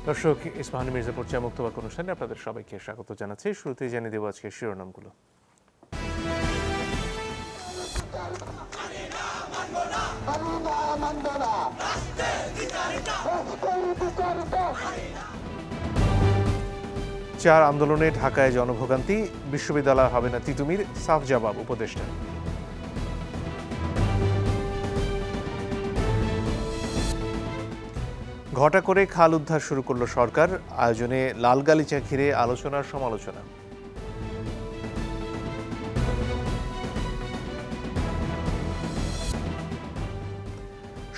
দর্শক, ইস্পাহানি মির্জাপুর চা মুক্তবাক অনুষ্ঠানে আপনাদের সবাইকে স্বাগত জানাচ্ছি। শুরুতেই জানিয়ে দেব আজকের শিরোনামগুলো। চার আন্দোলনে ঢাকায় জনভোগান্তি, বিশ্ববিদ্যালয় হবে না তিতুমির, সাফ জবাব উপদেষ্টা। ঘটা করে খাল উদ্ধার শুরু করল সরকার, আয়োজনে লাল গালিচা ঘিরে আলোচনার সমালোচনা।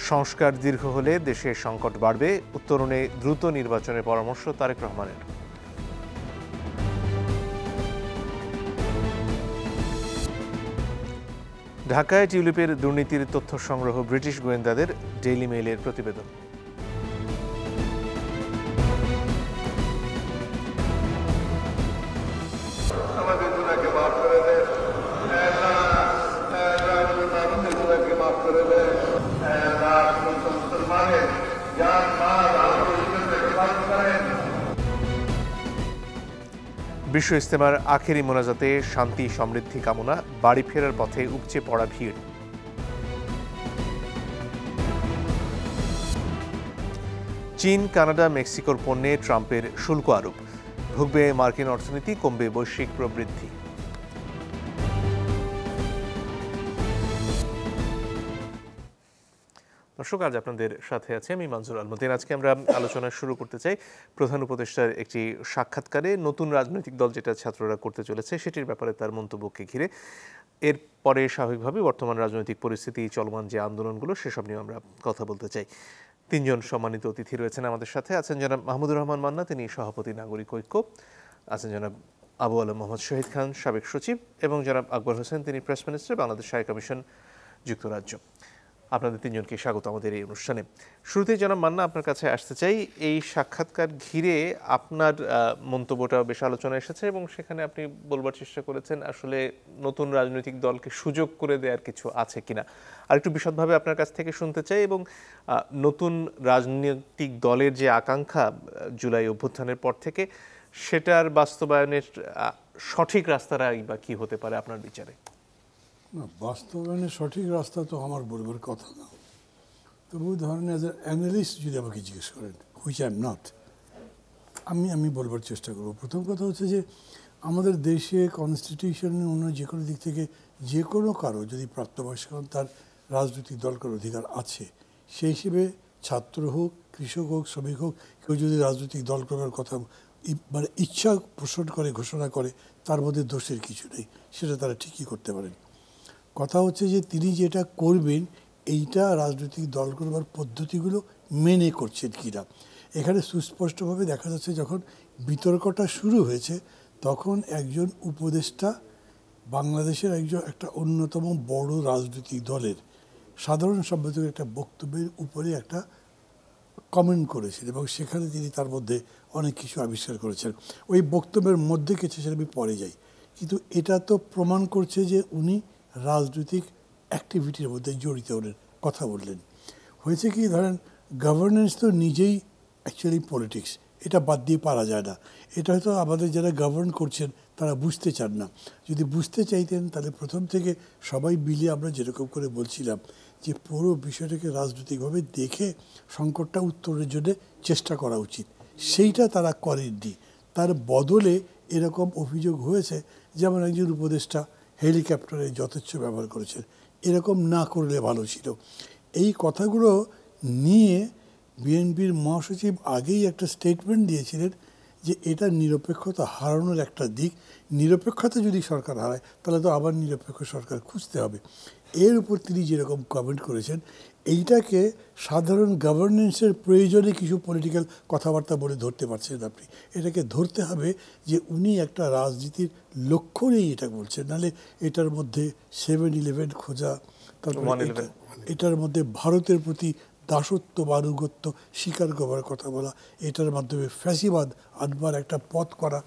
সংস্কার দীর্ঘ হলে দেশের সংকট বাড়বে, উত্তরণে দ্রুত নির্বাচনের পরামর্শ তারেক রহমানের। ঢাকায় টিউলিপের দুর্নীতির তথ্য সংগ্রহ ব্রিটিশ গোয়েন্দাদের, ডেইলি মেইলের প্রতিবেদন। বিশ্ব ইজতেমার আখেরি মোনাজাতে শান্তি সমৃদ্ধি কামনা, বাড়ি ফেরার পথে উপচে পড়া ভিড়। চীন, কানাডা, মেক্সিকোর পণ্যে ট্রাম্পের শুল্ক আরোপ, ভুগবে মার্কিন অর্থনীতি, কমবে বৈশ্বিক প্রবৃদ্ধি। দর্শক, আজ আপনাদের সাথে আছে আমি মানজুর আলমুদ্দিন। আজকে আমরা আলোচনা শুরু করতে চাই প্রধান উপদেষ্টার একটি সাক্ষাৎকারে নতুন রাজনৈতিক দল যেটা ছাত্ররা করতে চলেছে সেটির ব্যাপারে তার মন্তব্যকে ঘিরে। এরপরে স্বাভাবিকভাবেই বর্তমান রাজনৈতিক পরিস্থিতি, চলমান যে আন্দোলনগুলো সেসব নিয়ে আমরা কথা বলতে চাই। তিনজন সম্মানিত অতিথি রয়েছেন আমাদের সাথে। আছেন জনাব মাহমুদুর রহমান মান্না, তিনি সভাপতি নাগরিক ঐক্য। আছেন জনাব আবু আলম মোহাম্মদ শহীদ খান, সাবেক সচিব, এবং জনাব আকবর হোসেন, তিনি press minister, Bangladesh high commission, যুক্তরাজ্য। আপনাদের তিনজনকে স্বাগত আমাদের এই অনুষ্ঠানে। শুরুতেই জনাব মান্না, আপনার কাছে আসতে চাই। এই সাক্ষাৎকার ঘিরে আপনার মন্তব্যটা বেশ আলোচনা এসেছে এবং সেখানে আপনি বলবার চেষ্টা করেছেন আসলে নতুন রাজনৈতিক দলকে সুযোগ করে দেওয়ার কিছু আছে কিনা। আর একটু বিশদভাবে আপনার কাছ থেকে শুনতে চাই, এবং নতুন রাজনৈতিক দলের যে আকাঙ্ক্ষা জুলাই অভ্যুত্থানের পর থেকে, সেটার বাস্তবায়নের সঠিক রাস্তাটাই বা কী হতে পারে আপনার বিচারে? না, বাস্তবায়নের সঠিক রাস্তা তো আমার বলবার কথা না। তবু ধরেন অ্যাজ এ অ্যানালিস্ট যদি আমাকে জিজ্ঞেস করেন, হুইচ আই এম নট, আমি বলবার চেষ্টা করব। প্রথম কথা হচ্ছে যে আমাদের দেশে কনস্টিটিউশন অন্য যে কোনো দিক থেকে যে কোনো কারো যদি প্রাপ্তবয়স্ক হন তার রাজনৈতিক দল করার অধিকার আছে। সেই হিসেবে ছাত্র হোক, কৃষক হোক, শ্রমিক হোক, কেউ যদি রাজনৈতিক দল করার কথা মানে ইচ্ছা পোষণ করে, ঘোষণা করে, তার মধ্যে দোষের কিছু নেই, সেটা তারা ঠিকই করতে পারেন। কথা হচ্ছে যে তিনি যেটা করবেন এইটা রাজনৈতিক দল করবার পদ্ধতিগুলো মেনে করছেন কিনা। এখানে সুস্পষ্টভাবে দেখা যাচ্ছে যখন বিতর্কটা শুরু হয়েছে তখন একজন উপদেষ্টা বাংলাদেশের একটা অন্যতম বড় রাজনৈতিক দলের সাধারণ সম্পাদকের একটা বক্তব্যের উপরে একটা কমেন্ট করেছেন এবং সেখানে তিনি তার মধ্যে অনেক কিছু আবিষ্কার করেছেন। ওই বক্তব্যের মধ্যে কিছু সেটা আমি পরে যাই, কিন্তু এটা তো প্রমাণ করছে যে উনি রাজনৈতিক অ্যাক্টিভিটির মধ্যে জড়িত হলেন, কথা বললেন। হয়েছে কি, ধরেন গভর্নেন্স তো নিজেই অ্যাকচুয়ালি পলিটিক্স, এটা বাদ দিয়ে পারা যায় না। এটা হয়তো আমাদের যারা গভর্ন করছেন তারা বুঝতে চান না। যদি বুঝতে চাইতেন তাহলে প্রথম থেকে সবাই মিলে আমরা যেরকম করে বলছিলাম যে পুরো বিষয়টাকে রাজনৈতিকভাবে দেখে সংকটটা উত্তরের জন্য চেষ্টা করা উচিত, সেইটা তারা করেননি। তার বদলে এরকম অভিযোগ হয়েছে যেমন একজন উপদেষ্টা হেলিকপ্টারে যথেচ্ছ ব্যবহার করেছেন, এরকম না করলে ভালো ছিল। এই কথাগুলো নিয়ে বিএনপির মহাসচিব আগেই একটা স্টেটমেন্ট দিয়েছিলেন যে এটা নিরপেক্ষতা হারানোর একটা দিক। নিরপেক্ষতা যদি সরকার হারায় তাহলে তো আবার নিরপেক্ষ সরকার খুঁজতে হবে। এর উপর তিনি যেরকম কমেন্ট করেছেন, এইটাকে সাধারণ গভর্নেন্সের প্রয়োজনে কিছু পলিটিক্যাল কথাবার্তা বলে ধরতে পারছেন আপনি। এটাকে ধরতে হবে যে উনি একটা রাজনীতির লক্ষ্য নেই এটা বলছেন, নাহলে এটার মধ্যে 7-11 খোঁজা, তারপরে এটার মধ্যে ভারতের প্রতি দাসত্ব বা আনুগত্য স্বীকার করবার কথা বলা, এটার মাধ্যমে ফ্যাসিবাদ আনবার একটা পথ করা,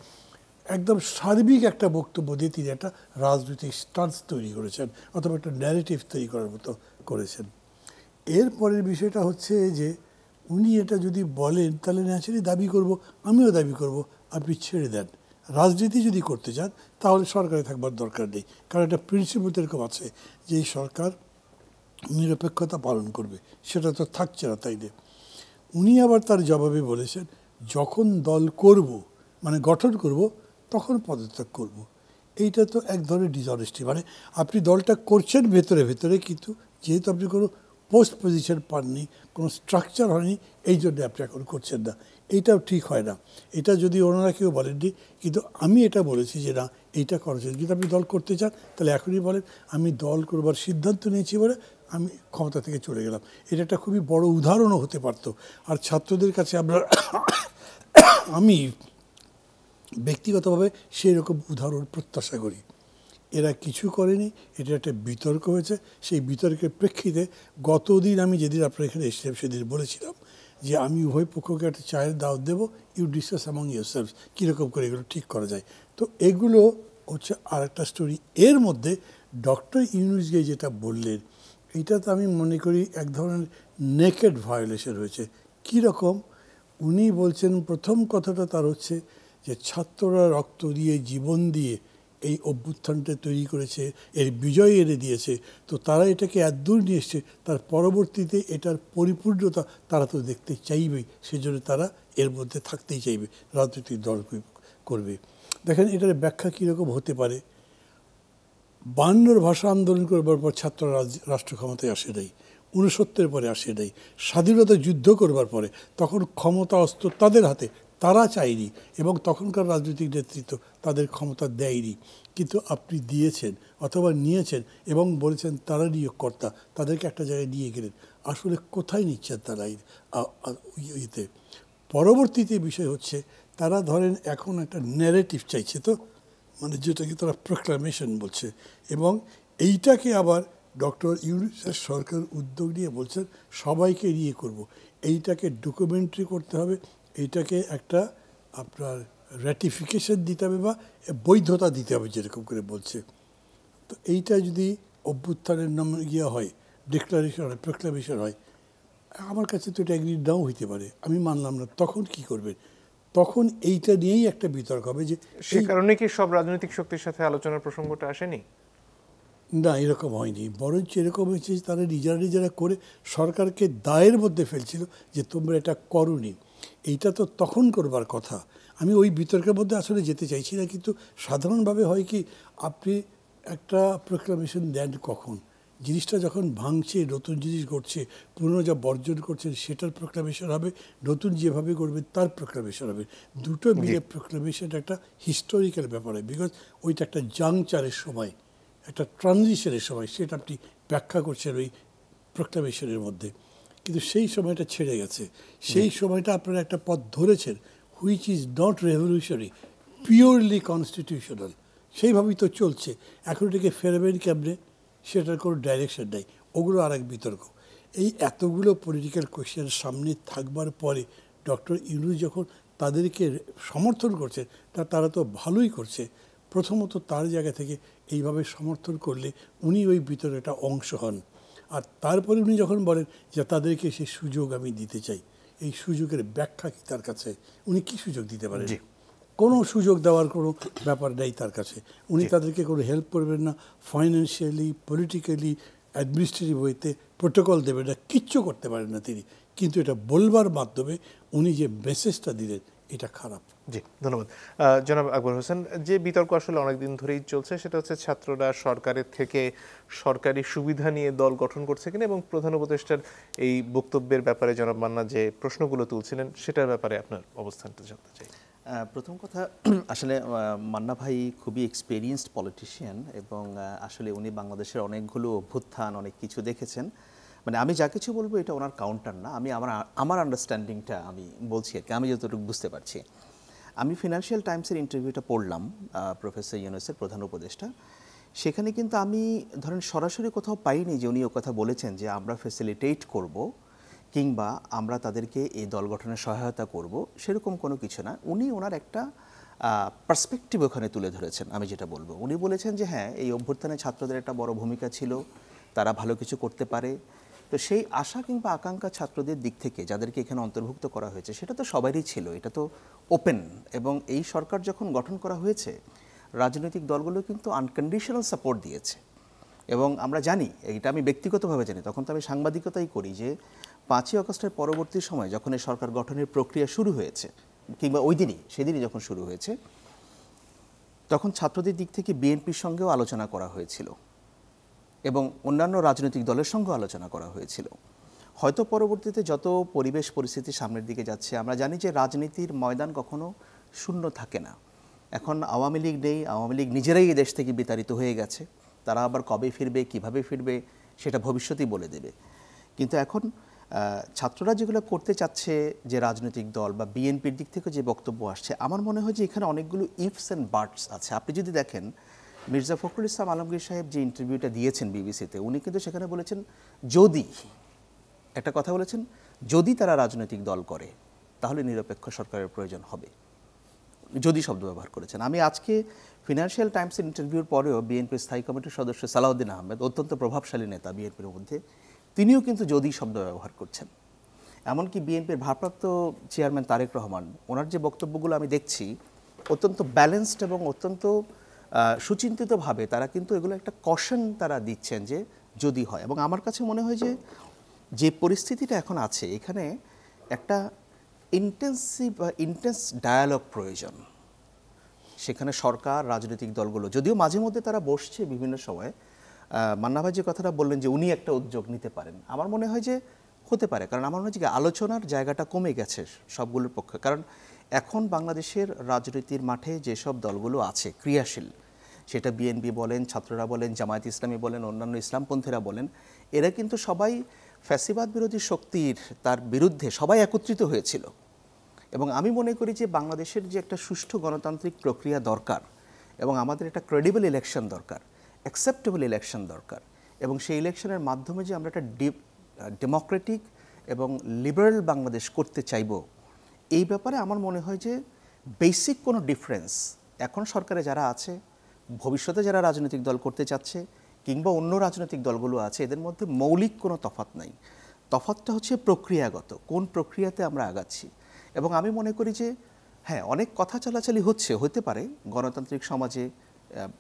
একদম সার্বিক একটা বক্তব্য দিয়ে তিনি একটা রাজনৈতিক স্টান্স তৈরি করেছেন অথবা একটা ন্যারেটিভ তৈরি করার মতো করেছেন। এরপরের বিষয়টা হচ্ছে যে উনি এটা যদি বলেন তাহলে ন্যাচারালি দাবি করব, আমিও দাবি করব আপনি ছেড়ে দেন। রাজনীতি যদি করতে চান তাহলে সরকারে থাকবার দরকার নেই, কারণ একটা প্রিন্সিপাল এরকম আছে যে এই সরকার নিরপেক্ষতা পালন করবে, সেটা তো থাকছে না, তাই না? উনি আবার তার জবাবে বলেছেন যখন দল করব, মানে গঠন করব, তখন পদত্যাগ করব। এইটা তো এক ধরনের ডিসঅনেস্টি, মানে আপনি দলটা করছেন ভেতরে ভেতরে, কিন্তু যেহেতু আপনি কোনো পোস্ট পজিশন পাননি, কোনো স্ট্রাকচার হয়নি, এই জন্য আপনি এখন করছেন না। এইটাও ঠিক হয় না। এটা যদি ওনারা কেউ বলেননি, কিন্তু আমি এটা বলেছি যে না, এইটা করা উচিত। যদি আপনি দল করতে চান তাহলে এখনই বলেন আমি দল করবার সিদ্ধান্ত নিয়েছি বলে আমি ক্ষমতা থেকে চলে গেলাম। এটা একটা খুবই বড় উদাহরণও হতে পারতো। আর ছাত্রদের কাছে আমরা আমি ব্যক্তিগতভাবে সেই রকম উদাহরণ প্রত্যাশা করি। এরা কিছু করেনি, এটা একটা বিতর্ক হয়েছে। সেই বিতর্কের প্রেক্ষিতে গতদিন আমি যেদিন আপনার এখানে এসেছিলাম সেদিন বলেছিলাম যে আমি উভয় পক্ষকে একটা চায়ের দাওয়াত দেবো, ইউ ডিসকাস অ্যামং ইয়োরসেলফ কীরকম করে এগুলো ঠিক করা যায়। তো এগুলো হচ্ছে আর একটা স্টোরি। এর মধ্যে ডক্টর ইউনূস গিয়ে যেটা বললেন, এটা তো আমি মনে করি এক ধরনের নেকেড ভায়োলেশন হয়েছে। কীরকম? উনি বলছেন, প্রথম কথাটা তার হচ্ছে যে ছাত্ররা রক্ত দিয়ে, জীবন দিয়ে এই অভ্যুত্থানটা তৈরি করেছে, এর বিজয় এনে দিয়েছে, তো তারা এটাকে এতদূর নিয়ে এসছে, তার পরবর্তীতে এটার পরিপূর্ণতা তারা তো দেখতে চাইবেই, সেজন্য তারা এর মধ্যে থাকতেই চাইবে, রাজনৈতিক দল করবে। দেখেন এটার ব্যাখ্যা কীরকম হতে পারে। 52 ভাষা আন্দোলন করবার পর ছাত্ররা রাষ্ট্র ক্ষমতায় আসে নাই, 69 পরে আসে নাই, স্বাধীনতা যুদ্ধ করবার পরে তখন ক্ষমতা অস্ত্র তাদের হাতে, তারা চায়নি, এবং তখনকার রাজনৈতিক নেতৃত্ব তাদের ক্ষমতা দেয়নি। কিন্তু আপনি দিয়েছেন অথবা নিয়েছেন এবং বলেছেন তারা নিয়োগকর্তা, তাদেরকে একটা জায়গায় নিয়ে গেলেন। আসলে কোথায় নিচ্ছেন তারা ইয়েতে? পরবর্তীতে বিষয় হচ্ছে তারা ধরেন এখন একটা ন্যারেটিভ চাইছে, তো মানে যেটাকে তারা প্রোক্লামেশন বলছে, এবং এইটাকে আবার ডক্টর ইউনূসের সরকার উদ্যোগ নিয়ে বলছেন সবাইকে নিয়ে করব। এইটাকে ডকুমেন্টারি করতে হবে, এইটাকে একটা আপনার র্যাটিফিকেশন দিতে হবে বা বৈধতা দিতে হবে, যেরকম করে বলছে। তো এইটা যদি অভ্যুত্থানের নাম ইয়ে হয়, ডিক্লারেশন হয়, প্রোক্লামেশন হয়, আমার কাছে তো এটা এগ্রি নাও হইতে পারে, আমি মানলাম না। তখন কি করবেন? তখন এইটা নিয়েই একটা বিতর্ক হবে যে সে কারণে কি সব রাজনৈতিক শক্তির সাথে আলোচনার প্রসঙ্গটা আসেনি? না, এরকম হয়নি। বরঞ্চ এরকম হয়েছে যে তারা নিজেরা করে সরকারকে দায়ের মধ্যে ফেলছিল যে তোমরা এটা করোনি। এইটা তো তখন করবার কথা। আমি ওই বিতর্কের মধ্যে আসলে যেতে চাইছি না, কিন্তু সাধারণভাবে হয় কি, আপনি একটা প্রোক্লামেশন দেন কখন? জিনিসটা যখন ভাঙছে, নতুন জিনিস ঘটছে, পুরনো যা বর্জন করছেন সেটার প্রোক্লামেশন হবে, নতুন যেভাবে করবেন তার প্রোক্লামেশন হবে। দুটো মিলে প্রোক্লামেশনটা একটা হিস্টোরিক্যাল ব্যাপার হয়, বিকজ ওইটা একটা জাংচারের সময়, একটা ট্রানজিশনের সময়, সেটা আপনি ব্যাখ্যা করছেন ওই প্রোক্লামেশনের মধ্যে। কিন্তু সেই সময়টা ছেড়ে গেছে। সেই সময়টা আপনারা একটা পথ ধরেছেন which is not revolutionary, purely constitutional, সেইভাবেই তো চলছে। এখন এটাকে ফেরাবেন কেমনে, সেটার কোনো ডাইরেকশন নাই। ওগুলো আর এক বিতর্ক। এই এতগুলো পলিটিক্যাল কোয়েশ্চেন সামনে থাকবার পরে ডক্টর ইউনূস যখন তাদেরকে সমর্থন করছে, তারা তো ভালোই করছে। প্রথমত তার জায়গা থেকে এইভাবে সমর্থন করলে উনি ওই বিতর্কের অংশ হন। আর তারপরে উনি যখন বলেন যে তাদেরকে সেই সুযোগ আমি দিতে চাই, এই সুযোগের ব্যাখ্যা কি তার কাছে? উনি কি সুযোগ দিতে পারেন? কোনো সুযোগ দেওয়ার কোনো ব্যাপার নেই তার কাছে। উনি তাদেরকে কোনো হেল্প করবেন না, ফাইন্যান্সিয়ালি, পলিটিক্যালি, অ্যাডমিনিস্ট্রেটিভ ওয়েতে প্রোটোকল দেবেন না, কিচ্ছু করতে পারেন না তিনি। কিন্তু এটা বলবার মাধ্যমে উনি যে মেসেজটা দিলেন, এটা খারাপ। জি, ধন্যবাদ। জনাব আকবর হোসেন, যে বিতর্ক আসলে অনেকদিন ধরেই চলছে সেটা হচ্ছে ছাত্ররা সরকারের থেকে সরকারি সুবিধা নিয়ে দল গঠন করছে কিনা, এবং প্রধান উপদেষ্টার এই বক্তব্যের ব্যাপারে জনাব মান্না যে প্রশ্নগুলো তুলছিলেন সেটার ব্যাপারে আপনার অবস্থানটা জানতে চাই। প্রথম কথা, আসলে মান্না ভাই খুবই এক্সপেরিয়েন্সড পলিটিশিয়ান, এবং আসলে উনি বাংলাদেশের অনেকগুলো অভ্যুত্থান, অনেক কিছু দেখেছেন। মানে আমি যা কিছু বলবো এটা ওনার কাউন্টার না, আমি আমার আন্ডারস্ট্যান্ডিংটা আমি বলছি আর কি, আমি যতটুকু বুঝতে পারছি। আমি ফিনান্সিয়াল টাইমসের ইন্টারভিউটা পড়লাম প্রফেসর ইউনূসের, প্রধান উপদেষ্টা। সেখানে কিন্তু আমি ধরেন সরাসরি কোথাও পাইনি যে উনি ও কথা বলেছেন যে আমরা ফ্যাসিলিটেট করব কিংবা আমরা তাদেরকে এই দল গঠনে সহায়তা করব, সেরকম কোনো কিছু না। উনি ওনার একটা পার্সপেক্টিভ ওখানে তুলে ধরেছেন। আমি যেটা বলবো, উনি বলেছেন যে হ্যাঁ, এই অভ্যুত্থানে ছাত্রদের একটা বড় ভূমিকা ছিল, তারা ভালো কিছু করতে পারে, তো সেই আশা কিংবা আকাঙ্ক্ষা ছাত্রদের দিক থেকে যাদেরকে এখানে অন্তর্ভুক্ত করা হয়েছে সেটা তো সবারই ছিল, এটা তো ওপেন। এবং এই সরকার যখন গঠন করা হয়েছে রাজনৈতিক দলগুলো কিন্তু আনকন্ডিশনাল সাপোর্ট দিয়েছে। এবং আমরা জানি, এটা আমি ব্যক্তিগতভাবে জানি, তখন তো আমি সাংবাদিকতাই করি, যে 5ই আগস্টের পরবর্তী সময় যখন এই সরকার গঠনের প্রক্রিয়া শুরু হয়েছে, কিংবা সেদিনই যখন শুরু হয়েছে, তখন ছাত্রদের দিক থেকে বিএনপির সঙ্গেও আলোচনা করা হয়েছিল এবং অন্যান্য রাজনৈতিক দলের সঙ্গেও আলোচনা করা হয়েছিল। হয়তো পরবর্তীতে যত পরিবেশ পরিস্থিতি সামনের দিকে যাচ্ছে, আমরা জানি যে রাজনীতির ময়দান কখনো শূন্য থাকে না। এখন আওয়ামী লীগ নেই, আওয়ামী লীগ নিজেরাই এই দেশ থেকে বিতাড়িত হয়ে গেছে, তারা আবার কবে ফিরবে, কিভাবে ফিরবে, সেটা ভবিষ্যতই বলে দেবে। কিন্তু এখন ছাত্ররা যেগুলো করতে চাচ্ছে, যে রাজনৈতিক দল বা বিএনপির দিক থেকে যে বক্তব্য আসছে, আমার মনে হয় যে এখানে অনেকগুলো ইফস অ্যান্ড বাটস আছে। আপনি যদি দেখেন মির্জা ফখরুল ইসলাম আলমগীর সাহেব যে ইন্টারভিউটা দিয়েছেন বিবিসিতে, উনি কিন্তু সেখানে বলেছেন যদি, একটা কথা বলেছেন, যদি তারা রাজনৈতিক দল করে তাহলে নিরপেক্ষ সরকারের প্রয়োজন হবে, যদি শব্দ ব্যবহার করেছেন। আমি আজকে ফিনান্সিয়াল টাইমসের ইন্টারভিউর পরেও বিএনপির স্থায়ী কমিটির সদস্য সালাউদ্দিন আহমেদ, অত্যন্ত প্রভাবশালী নেতা বিএনপির মধ্যে, তিনিও কিন্তু যদি শব্দ ব্যবহার করছেন। এমনকি বিএনপির ভারপ্রাপ্ত চেয়ারম্যান তারেক রহমান, ওনার যে বক্তব্যগুলো আমি দেখছি, অত্যন্ত ব্যালেন্সড এবং অত্যন্ত সুচিন্তিতভাবে তারা কিন্তু এগুলো একটা কশন তারা দিচ্ছেন যে যদি হয়। এবং আমার কাছে মনে হয় যে পরিস্থিতিটা এখন আছে, এখানে একটা ইন্টেন্স ডায়ালগ প্রয়োজন। সেখানে সরকার, রাজনৈতিক দলগুলো, যদিও মাঝে মধ্যে তারা বসছে বিভিন্ন সময়, মান্না ভাই যে কথাটা বললেন যে উনি একটা উদ্যোগ নিতে পারেন, আমার মনে হয় যে হতে পারে। কারণ আমার মনে হয় যে আলোচনার জায়গাটা কমে গেছে সবগুলোর পক্ষে। কারণ এখন বাংলাদেশের রাজনীতির মাঠে যেসব দলগুলো আছে ক্রিয়াশীল, সেটা বিএনপি বলেন, ছাত্ররা বলেন, জামায়াত ইসলামী বলেন, অন্যান্য ইসলামপন্থীরা বলেন, এরা কিন্তু সবাই ফ্যাসিবাদ বিরোধী শক্তির তার বিরুদ্ধে সবাই একত্রিত হয়েছিল। এবং আমি মনে করি যে বাংলাদেশের যে একটা সুষ্ঠু গণতান্ত্রিক প্রক্রিয়া দরকার, এবং আমাদের একটা ক্রেডিবল ইলেকশন দরকার, অ্যাকসেপ্টেবল ইলেকশন দরকার, এবং সেই ইলেকশনের মাধ্যমে যে আমরা একটা ডেমোক্রেটিক এবং লিবারেল বাংলাদেশ করতে চাইব, এই ব্যাপারে আমার মনে হয় যে বেসিক কোনো ডিফারেন্স এখন সরকারে যারা আছে, ভবিষ্যতে যারা রাজনৈতিক দল করতে চাচ্ছে, কিংবা অন্য রাজনৈতিক দলগুলো আছে, এদের মধ্যে মৌলিক কোনো তফাৎ নাই। তফাৎটা হচ্ছে প্রক্রিয়াগত, কোন প্রক্রিয়াতে আমরা আগাচ্ছি। এবং আমি মনে করি যে হ্যাঁ, অনেক কথা চালাচালি হতে পারে গণতান্ত্রিক সমাজে,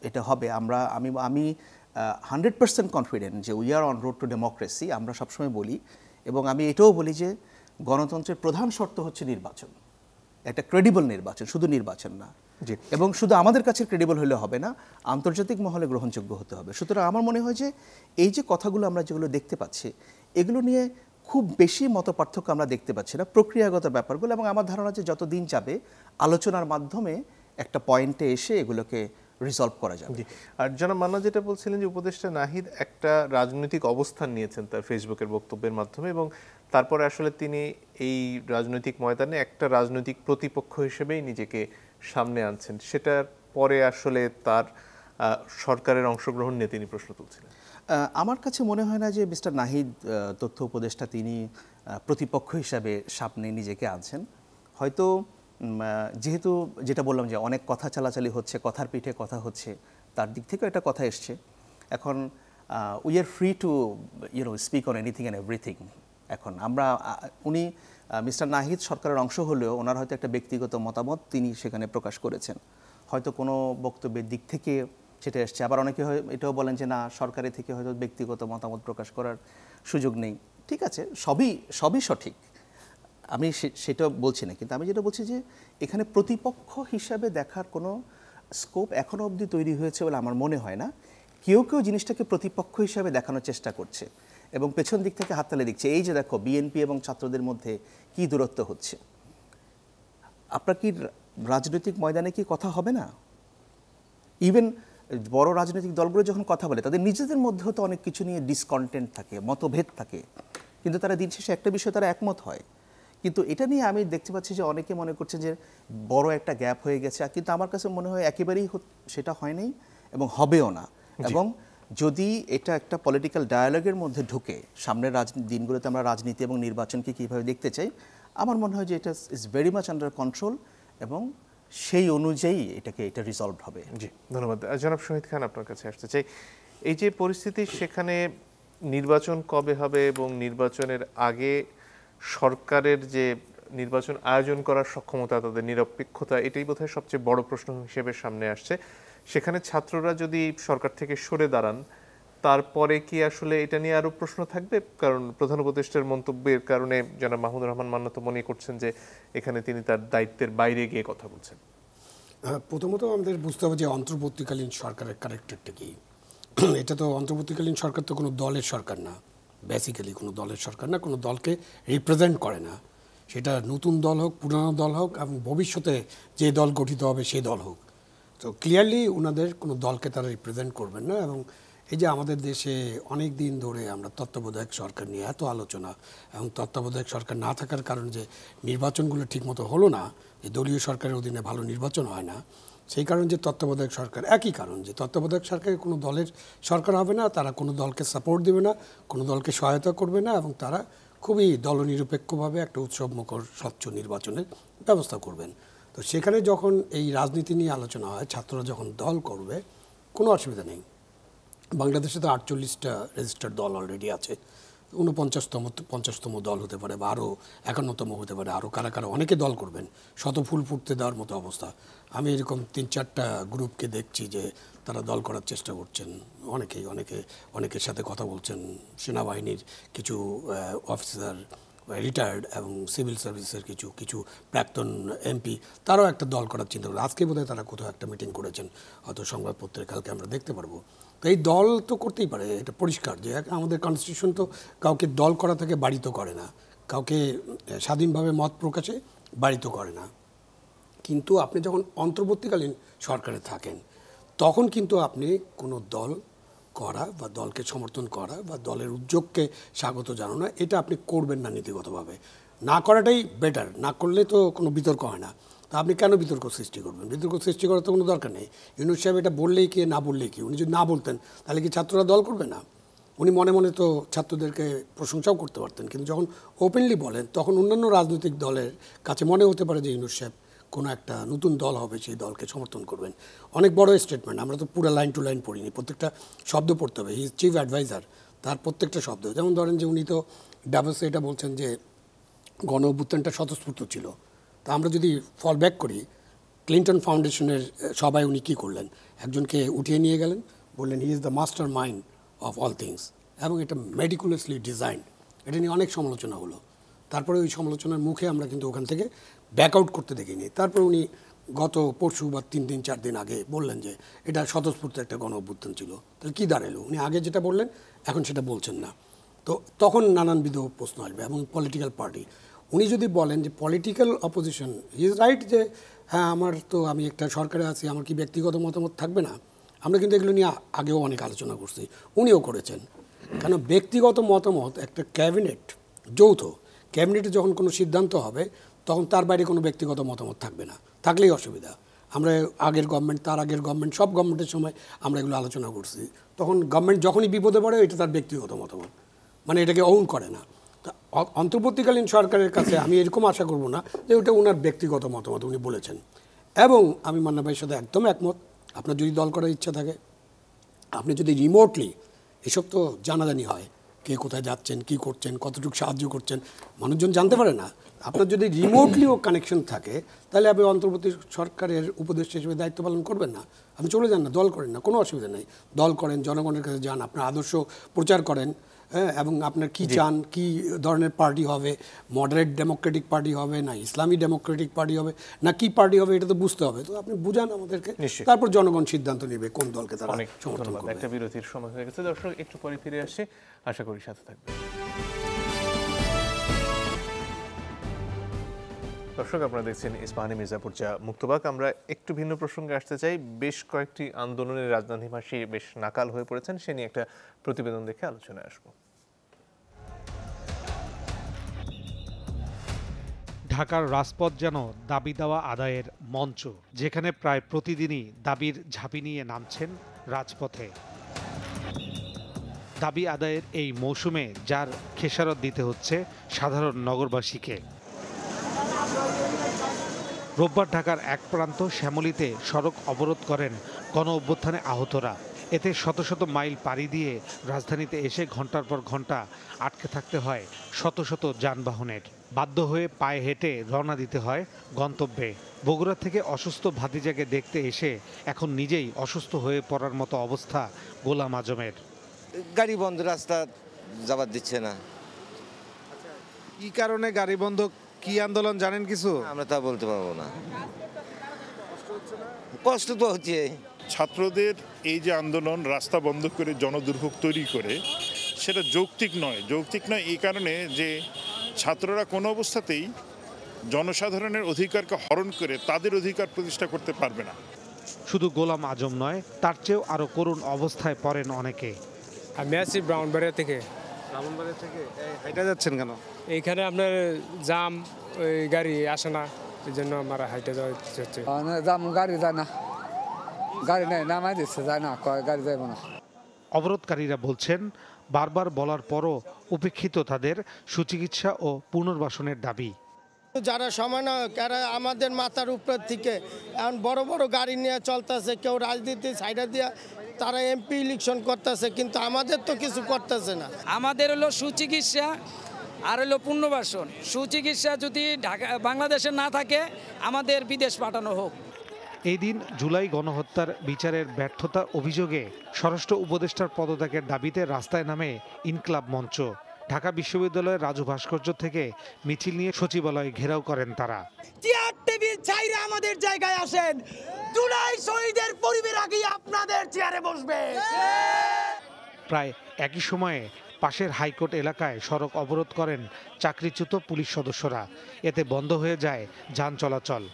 এটা হবে। আমি 100% কনফিডেন্ট যে we are on road two democracy, আমরা সবসময় বলি। এবং আমি এটাও বলি যে গণতন্ত্রের প্রধান শর্ত হচ্ছে নির্বাচন, একটা ক্রেডিবল নির্বাচন, শুধু নির্বাচন না। এবং শুধু আমাদের কাছে ক্রেডিবল হলে হবে না, আন্তর্জাতিক মহলে গ্রহণযোগ্য হতে হবে। সুতরাং আমার মনে হয় যে এই যে কথাগুলো আমরা যেগুলো দেখতে পাচ্ছি, এগুলো নিয়ে খুব বেশি মতপার্থক্য আমরা দেখতে পাচ্ছি না, প্রক্রিয়াগত ব্যাপারগুলো। এবং আমার ধারণা যে যত দিন যাবে আলোচনার মাধ্যমে একটা পয়েন্টে এসে এগুলোকে রিজলভ করা যাবে। আর জনাব মান্না যেটা বলছিলেন যে উপদেষ্টা নাহিদ একটা রাজনৈতিক অবস্থান নিয়েছেন তার ফেসবুকের বক্তব্যের মাধ্যমে, এবং তারপরে আসলে তিনি এই রাজনৈতিক ময়দানে একটা রাজনৈতিক প্রতিপক্ষ হিসেবেই নিজেকে সামনে আনছেন। সেটার পরে আসলে তার সরকারের অংশগ্রহণ নিয়ে তিনি প্রশ্ন তুলছিলেন। আমার কাছে মনে হয় না যে মিস্টার নাহিদ তথ্য উপদেষ্টা তিনি প্রতিপক্ষ হিসাবে সামনে নিজেকে আনছেন। হয়তো যেহেতু যেটা বললাম যে অনেক কথা চালাচালি হচ্ছে, কথার পিঠে কথা হচ্ছে, তার দিক থেকেও একটা কথা এসছে। এখন we are free to speak on anything and everything. এখন উনি মিস্টার নাহিদ সরকারের অংশ হলেও ওনার হয়তো একটা ব্যক্তিগত মতামত তিনি সেখানে প্রকাশ করেছেন, হয়তো কোনো বক্তব্যের দিক থেকে সেটা এসছে। আবার অনেকে এটাও বলেন যে না, সরকারের থেকে হয়তো ব্যক্তিগত মতামত প্রকাশ করার সুযোগ নেই। ঠিক আছে, সবই সঠিক, আমি সেটা বলছি না। কিন্তু আমি যেটা বলছি যে এখানে প্রতিপক্ষ হিসাবে দেখার কোনো স্কোপ এখনও অবধি তৈরি হয়েছে বলে আমার মনে হয় না। কেউ জিনিসটাকে প্রতিপক্ষ হিসাবে দেখানোর চেষ্টা করছে এবং পেছন দিক থেকে হাততালি দিচ্ছে। এই যে দেখো বিএনপি এবং ছাত্রদের মধ্যে কি দূরত্ব হচ্ছে। আপনার কি রাজনৈতিক ময়দানে কি কথা হবে না? ইভেন বড় রাজনৈতিক দলগুলো যখন কথা বলে, তাদের নিজেদের মধ্যেও তো অনেক কিছু নিয়ে ডিসকন্টেন্ট থাকে, মতভেদ থাকে, কিন্তু তারা দিন শেষে একটা বিষয়ে তারা একমত হয়। কিন্তু এটা নিয়ে আমি দেখতে পাচ্ছি যে অনেকে মনে করছে যে বড় একটা গ্যাপ হয়ে গেছে, কিন্তু আমার কাছে মনে হয় একেবারেই সেটা হয় নাই এবং হবেও না। এবং যদি এটা একটা পলিটিক্যাল ডায়ালগের মধ্যে ঢুকে সামনের দিনগুলোতে আমরা রাজনীতি এবং নির্বাচনকে কীভাবে দেখতে চাই, আমার মনে হয় যে এটা is very much under control এবং সেই অনুযায়ী এটা রিজলভ হবে। জি, ধন্যবাদ। জনাব শহীদ খান, আপনার কাছে আসতে চাই। এই যে পরিস্থিতি, সেখানে নির্বাচন কবে হবে এবং নির্বাচনের আগে সরকারের যে নির্বাচন আয়োজন করার সক্ষমতা, তাদের নিরপেক্ষতা, এটাই বোধহয় সবচেয়ে বড় প্রশ্ন হিসেবে সামনে আসছে। সেখানে ছাত্ররা যদি সরকার থেকে সরে দাঁড়ান, তারপরে কি আসলে এটা নিয়ে আরো প্রশ্ন থাকবে? কারণ প্রধান উপদেষ্টার মন্তব্যের কারণে জনাব মাহমুদুর রহমান মান্না তো মনে করছেন যে এখানে তিনি তার দায়িত্বের বাইরে গিয়ে কথা বলছেন। প্রথমত আমাদের বুঝতে হবে যে অন্তর্বর্তীকালীন সরকারের ক্যারেক্টারটা কি। এটা তো অন্তর্বর্তীকালীন সরকার তো কোনো দলের সরকার না, বেসিক্যালি কোনো দলের সরকার না, কোনো দলকে রিপ্রেজেন্ট করে না। সেটা নতুন দল হোক, পুরানো দল হোক, এবং ভবিষ্যতে যে দল গঠিত হবে সেই দল হোক। তো ক্লিয়ারলি ওনাদের কোনো দলকে তারা রিপ্রেজেন্ট করবেন না। এবং এই যে আমাদের দেশে অনেক দিন ধরে আমরা তত্ত্বাবধায়ক সরকার নিয়ে এত আলোচনা, এবং তত্ত্বাবধায়ক সরকার না থাকার কারণে যে নির্বাচনগুলো ঠিকমতো হলো না, যে দলীয় সরকারের অধীনে ভালো নির্বাচন হয় না, সেই কারণে যে তত্ত্বাবধায়ক সরকার, একই কারণ যে তত্ত্বাবধায়ক সরকারে কোনো দলের সরকার হবে না, তারা কোনো দলকে সাপোর্ট দেবে না, কোনো দলকে সহায়তা করবে না, এবং তারা খুবই দলনিরপেক্ষভাবে একটা উৎসবমুখর স্বচ্ছ নির্বাচনের ব্যবস্থা করবেন। তো সেখানে যখন এই রাজনীতি নিয়ে আলোচনা হয়, ছাত্ররা যখন দল করবে, কোনো অসুবিধা নেই। বাংলাদেশে তো 48টা রেজিস্টার্ড দল অলরেডি আছে। 49তম দল হতে পারে, বা আরও 51তম হতে পারে, আরও কারা কারা অনেকে দল করবেন, শত ফুল ফুটতে দেওয়ার মতো অবস্থা। আমি এরকম 3-4টা গ্রুপকে দেখছি যে তারা দল করার চেষ্টা করছেন। অনেকের সাথে কথা বলছেন। সেনাবাহিনীর কিছু অফিসার, রিটায়ার্ড এবং সিভিল সার্ভিসের কিছু প্রাক্তন এমপি, তারাও একটা দল করার চিন্তা করে। আজকে বোধহয় তারা কোথাও একটা মিটিং করেছেন, হয়তো সংবাদপত্রে কালকে আমরা দেখতে পারবো। তো এই দল তো করতেই পারে, এটা পরিষ্কার যে আমাদের কনস্টিটিউশন তো কাউকে দল করা থেকে বাড়িত করে না, কাউকে স্বাধীনভাবে মত প্রকাশে বাড়িত করে না। কিন্তু আপনি যখন অন্তর্বর্তীকালীন সরকারে থাকেন, তখন কিন্তু আপনি কোনো দল করা বা দলকে সমর্থন করা বা দলের উদ্যোগকে স্বাগত জানানো, এটা আপনি করবেন না নীতিগতভাবে। না করাটাই বেটার। না করলে তো কোনো বিতর্ক হয় না। তা আপনি কেন বিতর্ক সৃষ্টি করবেন? বিতর্ক সৃষ্টি করার তো কোনো দরকার নেই। ইউনূস সাহেব এটা বললেই কি, না বললেই কি? উনি যদি না বলতেন তাহলে কি ছাত্ররা দল করবে না? উনি মনে মনে তো ছাত্রদেরকে প্রশংসাও করতে পারতেন, কিন্তু যখন ওপেনলি বলেন, তখন অন্যান্য রাজনৈতিক দলের কাছে মনে হতে পারে যে ইউনূস সাহেব কোনো একটা নতুন দল হবে, সেই দলকে সমর্থন করবেন। অনেক বড় স্টেটমেন্ট। আমরা তো পুরো লাইন টু লাইন পড়িনি, প্রত্যেকটা শব্দ পড়তে হবে। হি ইজ চিফ অ্যাডভাইজার, তার প্রত্যেকটা শব্দ। যেমন ধরেন যে উনি তো ডাভোসে এটা বলছেন যে গণ অভ্যুত্থানটা স্বতঃস্ফূর্ত ছিল। তা আমরা যদি ফল ব্যাক করি, ক্লিন্টন ফাউন্ডেশনের সবাই উনি কী করলেন? একজনকে উঠিয়ে নিয়ে গেলেন, বললেন he is the master mind of all things, এবং এটা মেটিকুলাসলি ডিজাইন। এটা নিয়ে অনেক সমালোচনা হলো। তারপরে ওই সমালোচনার মুখে আমরা কিন্তু ওখান থেকে ব্যাক আউট করতে দেখিনি। তারপর উনি গত পরশু বা 3-4 দিন আগে বললেন যে এটা স্বতঃস্ফূর্ত একটা গণ অভ্যুত্থান ছিল। তাহলে কী দাঁড়ালো? উনি আগে যেটা বললেন এখন সেটা বলছেন না। তো তখন নানানবিধ প্রশ্ন আসবে। এবং পলিটিক্যাল পার্টি, উনি যদি বলেন যে political opposition, he is right যে হ্যাঁ আমি একটা সরকারে আছি, আমার কি ব্যক্তিগত মতামত থাকবে না? আমরা কিন্তু এগুলো নিয়ে আগেও অনেক আলোচনা করছি, উনিও করেছেন। কেন ব্যক্তিগত মতামত একটা ক্যাবিনেট, যৌথ ক্যাবিনেটে যখন কোনো সিদ্ধান্ত হবে, তখন তার বাইরে কোনো ব্যক্তিগত মতামত থাকবে না। থাকলেই অসুবিধা। আমরা আগের গভর্নমেন্ট, তার আগের গভর্নমেন্ট, সব গভর্নমেন্টের সময় আমরা এগুলো আলোচনা করছি। তখন গভর্নমেন্ট যখনই বিপদে পড়ে, এটা তার ব্যক্তিগত মতামত, মানে এটাকে অউন করে না। তা অন্তর্বর্তীকালীন সরকারের কাছে আমি এরকম আশা করব না যে ওটা ওনার ব্যক্তিগত মতামত, উনি বলেছেন। এবং আমি মান্না ভাইয়ের সাথে একদম একমত, আপনার যদি দল করার ইচ্ছা থাকে, আপনি যদি রিমোটলি, এসব তো জানাজানি হয়, কে কোথায় যাচ্ছেন, কি করছেন, কতটুকু সাহায্য করছেন, মানুষজন জানতে পারে না। আপনার যদি রিমোটলিও কানেকশন থাকে, তাহলে আপনি অন্তর্বর্তী সরকারের উপদেষ্টা হিসেবে দায়িত্ব পালন করবেন না। আপনি চলে যান না, দল করেন না, কোনো অসুবিধা নেই। দল করেন, জনগণের কাছে যান, আপনার আদর্শ প্রচার করেন, হ্যাঁ, এবং আপনার কি চান, কি ধরনের পার্টি হবে, মডারেট ডেমোক্রেটিক পার্টি হবে না ইসলামী ডেমোক্রেটিক পার্টি হবে না কি পার্টি হবে, এটা তো বুঝতে হবে। তো আপনি বুঝান আমাদেরকে, তারপর জনগণ সিদ্ধান্ত নেবে কোন দলকে তারা সমর্থন করবে। একটা বিরতির সময় হয়ে গেছে দর্শক, একটু পরে ফিরে আসছি, আশা করি সাথে থাকবে। দর্শক, আপনারা দেখছেন ইস্পাহানি মির্জাপুর চা মুক্তবাক। আমরা একটু ভিন্ন প্রসঙ্গে আসতে চাই। বেশ কয়েকটি আন্দোলনের রাজধানীবাসী বেশ নাকাল হয়ে পড়েছেন, সে নিয়ে একটা প্রতিবেদন দেখে আলোচনায় আসবো। ঢাকার রাজপথ যেন দাবি দেওয়া আদায়ের মঞ্চ, যেখানে প্রায় প্রতিদিনই দাবির ঝাঁপি নিয়ে নামছেন রাজপথে। দাবি আদায়ের এই মৌসুমে যার খেসারত দিতে হচ্ছে সাধারণ নগরবাসীকে। রোববার ঢাকার এক প্রান্ত শ্যামলীতে সড়ক অবরোধ করেন গণ অভ্যুত্থানে আহতরা। এতে শত শত মাইল পাড়ি দিয়ে রাজধানীতে এসে ঘন্টার পর ঘন্টা আটকে থাকতে হয় শত শত যানবাহনের। বাধ্য হয়ে পায়ে হেঁটে রওনা দিতে হয় গন্তব্যে। বগুড়া থেকে অসুস্থ ভাতিজাকে দেখতে এসে এখন নিজেই অসুস্থ হয়ে পড়ার মতো অবস্থা গোলাম আজমের। গাড়ি বন্ধ, রাস্তা যাবার দিচ্ছে না। কি কারণে গাড়ি বন্ধ, কি আন্দোলন জানেন কিছু? আমরা তা বলতে পারবো না। কষ্ট তো হচ্ছে। ছাত্রদের এই যে আন্দোলন, রাস্তা বন্ধ করে জনদুর্ভোগ তৈরি করে, সেটা যৌক্তিক নয়। যৌক্তিক নয় এই কারণে যে ছাত্ররা কোনো অবস্থাতেই জনসাধারণের অধিকারকে হরণ করে তাদের অধিকার প্রতিষ্ঠা করতে পারবে না। শুধু গোলাম আজম নয়, তার চেয়েও আরো করুণ অবস্থায় পড়েন অনেকে। আমি আছি ব্রাউনবাড়িয়া থেকে। ব্রাহ্মণবাড়িয়া থেকে হাইটা যাচ্ছেন কেন? এইখানে আপনার জাম, ওই গাড়ি আসে না, এই জন্য আমার হাইটে যাওয়া হচ্ছে। জাম, গাড়ি যায় না, গাড়ি নেই, নামাই দিচ্ছে, যায় না, গাড়ি যাইব না। অবরোধকারীরা বলছেন, বারবার বলার পরও উপেক্ষিত তাদের সুচিকিৎসা ও পুনর্বাসনের দাবি। যারা সমন্বয়ক এরা আমাদের মাথার উপর থেকে এখন বড় বড় গাড়ি নিয়ে চলতেছে, কেউ রাজনীতি সাইডে দিয়ে তারা এমপি ইলেকশন করতেছে, কিন্তু আমাদের তো কিছু করতেছে না। আমাদের হলো সুচিকিৎসা আর হলো পুনর্বাসন। সুচিকিৎসা যদি বাংলাদেশে না থাকে, আমাদের বিদেশ পাঠানো হোক। এই দিন জুলাই গণহত্যার বিচারের ব্যর্থতার অভিযোগে স্বরাষ্ট্র উপদেষ্টার পদত্যাগের দাবিতে রাস্তায় নামে ইনকলাব মঞ্চ। ঢাকা বিশ্ববিদ্যালয়ের রাজু ভাস্কর্য থেকে মিছিল নিয়ে সচিবালয় ঘেরাও করেন তারা। চেয়ার টেবিল চাইরে আমাদের জায়গায় আসেন, জুলাই শহীদের পরিবার আগে আপনাদের চেয়ারে বসবে। প্রায় একই সময়ে পাশের হাইকোর্ট এলাকায় সড়ক অবরোধ করেন চাকরিচ্যুত পুলিশ সদস্যরা। এতে বন্ধ হয়ে যায় যান চলাচল।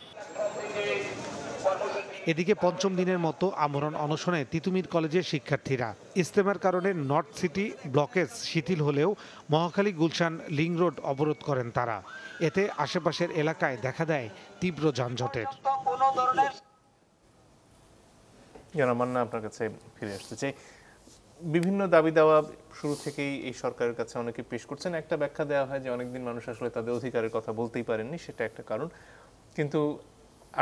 এদিকে পঞ্চম দিনের মতো আমরণ অনশনে তিতুমির কলেজের শিক্ষার্থীরা। ইজতেমার কারণে নর্থ সিটি ব্লকেজ শিথিল হলেও মহাখালী গুলশান লিং রোড অবরোধ করেন তারা। এতে আশেপাশের এলাকায় দেখা দেয় তীব্র যানজটের। মান্না, আপনার কাছে ফিরে আসতে চাই। বিভিন্ন দাবি দেওয়া শুরু থেকেই এই সরকারের কাছে অনেকে পেশ করছেন। একটা ব্যাখ্যা দেওয়া হয় যে অনেকদিন মানুষ আসলে তাদের অধিকারের কথা বলতেই পারেননি, সেটা একটা কারণ। কিন্তু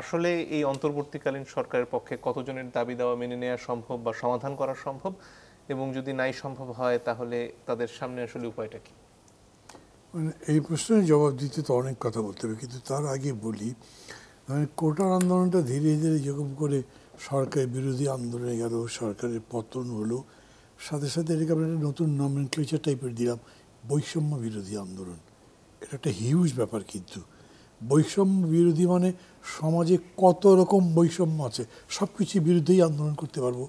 আসলে এই অন্তর্বর্তীকালীন সরকারের পক্ষে কতজনের দাবি দেওয়া মেনে নেওয়া সম্ভব বা সমাধান করা সম্ভব, এবং যদি নাই সম্ভব হয় তাহলে তাদের সামনে আসলে উপায়টা কি? মানে এই প্রশ্নের জবাব দিতে তো অনেক কথা বলতে হবে, কিন্তু তার আগে বলি, মানে কোটার আন্দোলনটা ধীরে ধীরে যেরকম করে সরকার বিরোধী আন্দোলনে গেল, সরকারের পতন হলো, সাথে সাথে এটাকে আমরা একটা নতুন নমেনক্লেচার টাইপের দিলাম, বৈষম্য বিরোধী আন্দোলন। এটা একটা হিউজ ব্যাপার। কিন্তু বৈষম্য বিরোধী মানে সমাজে কত রকম বৈষম্য আছে, সব কিছুর বিরুদ্ধেই আন্দোলন করতে পারবো।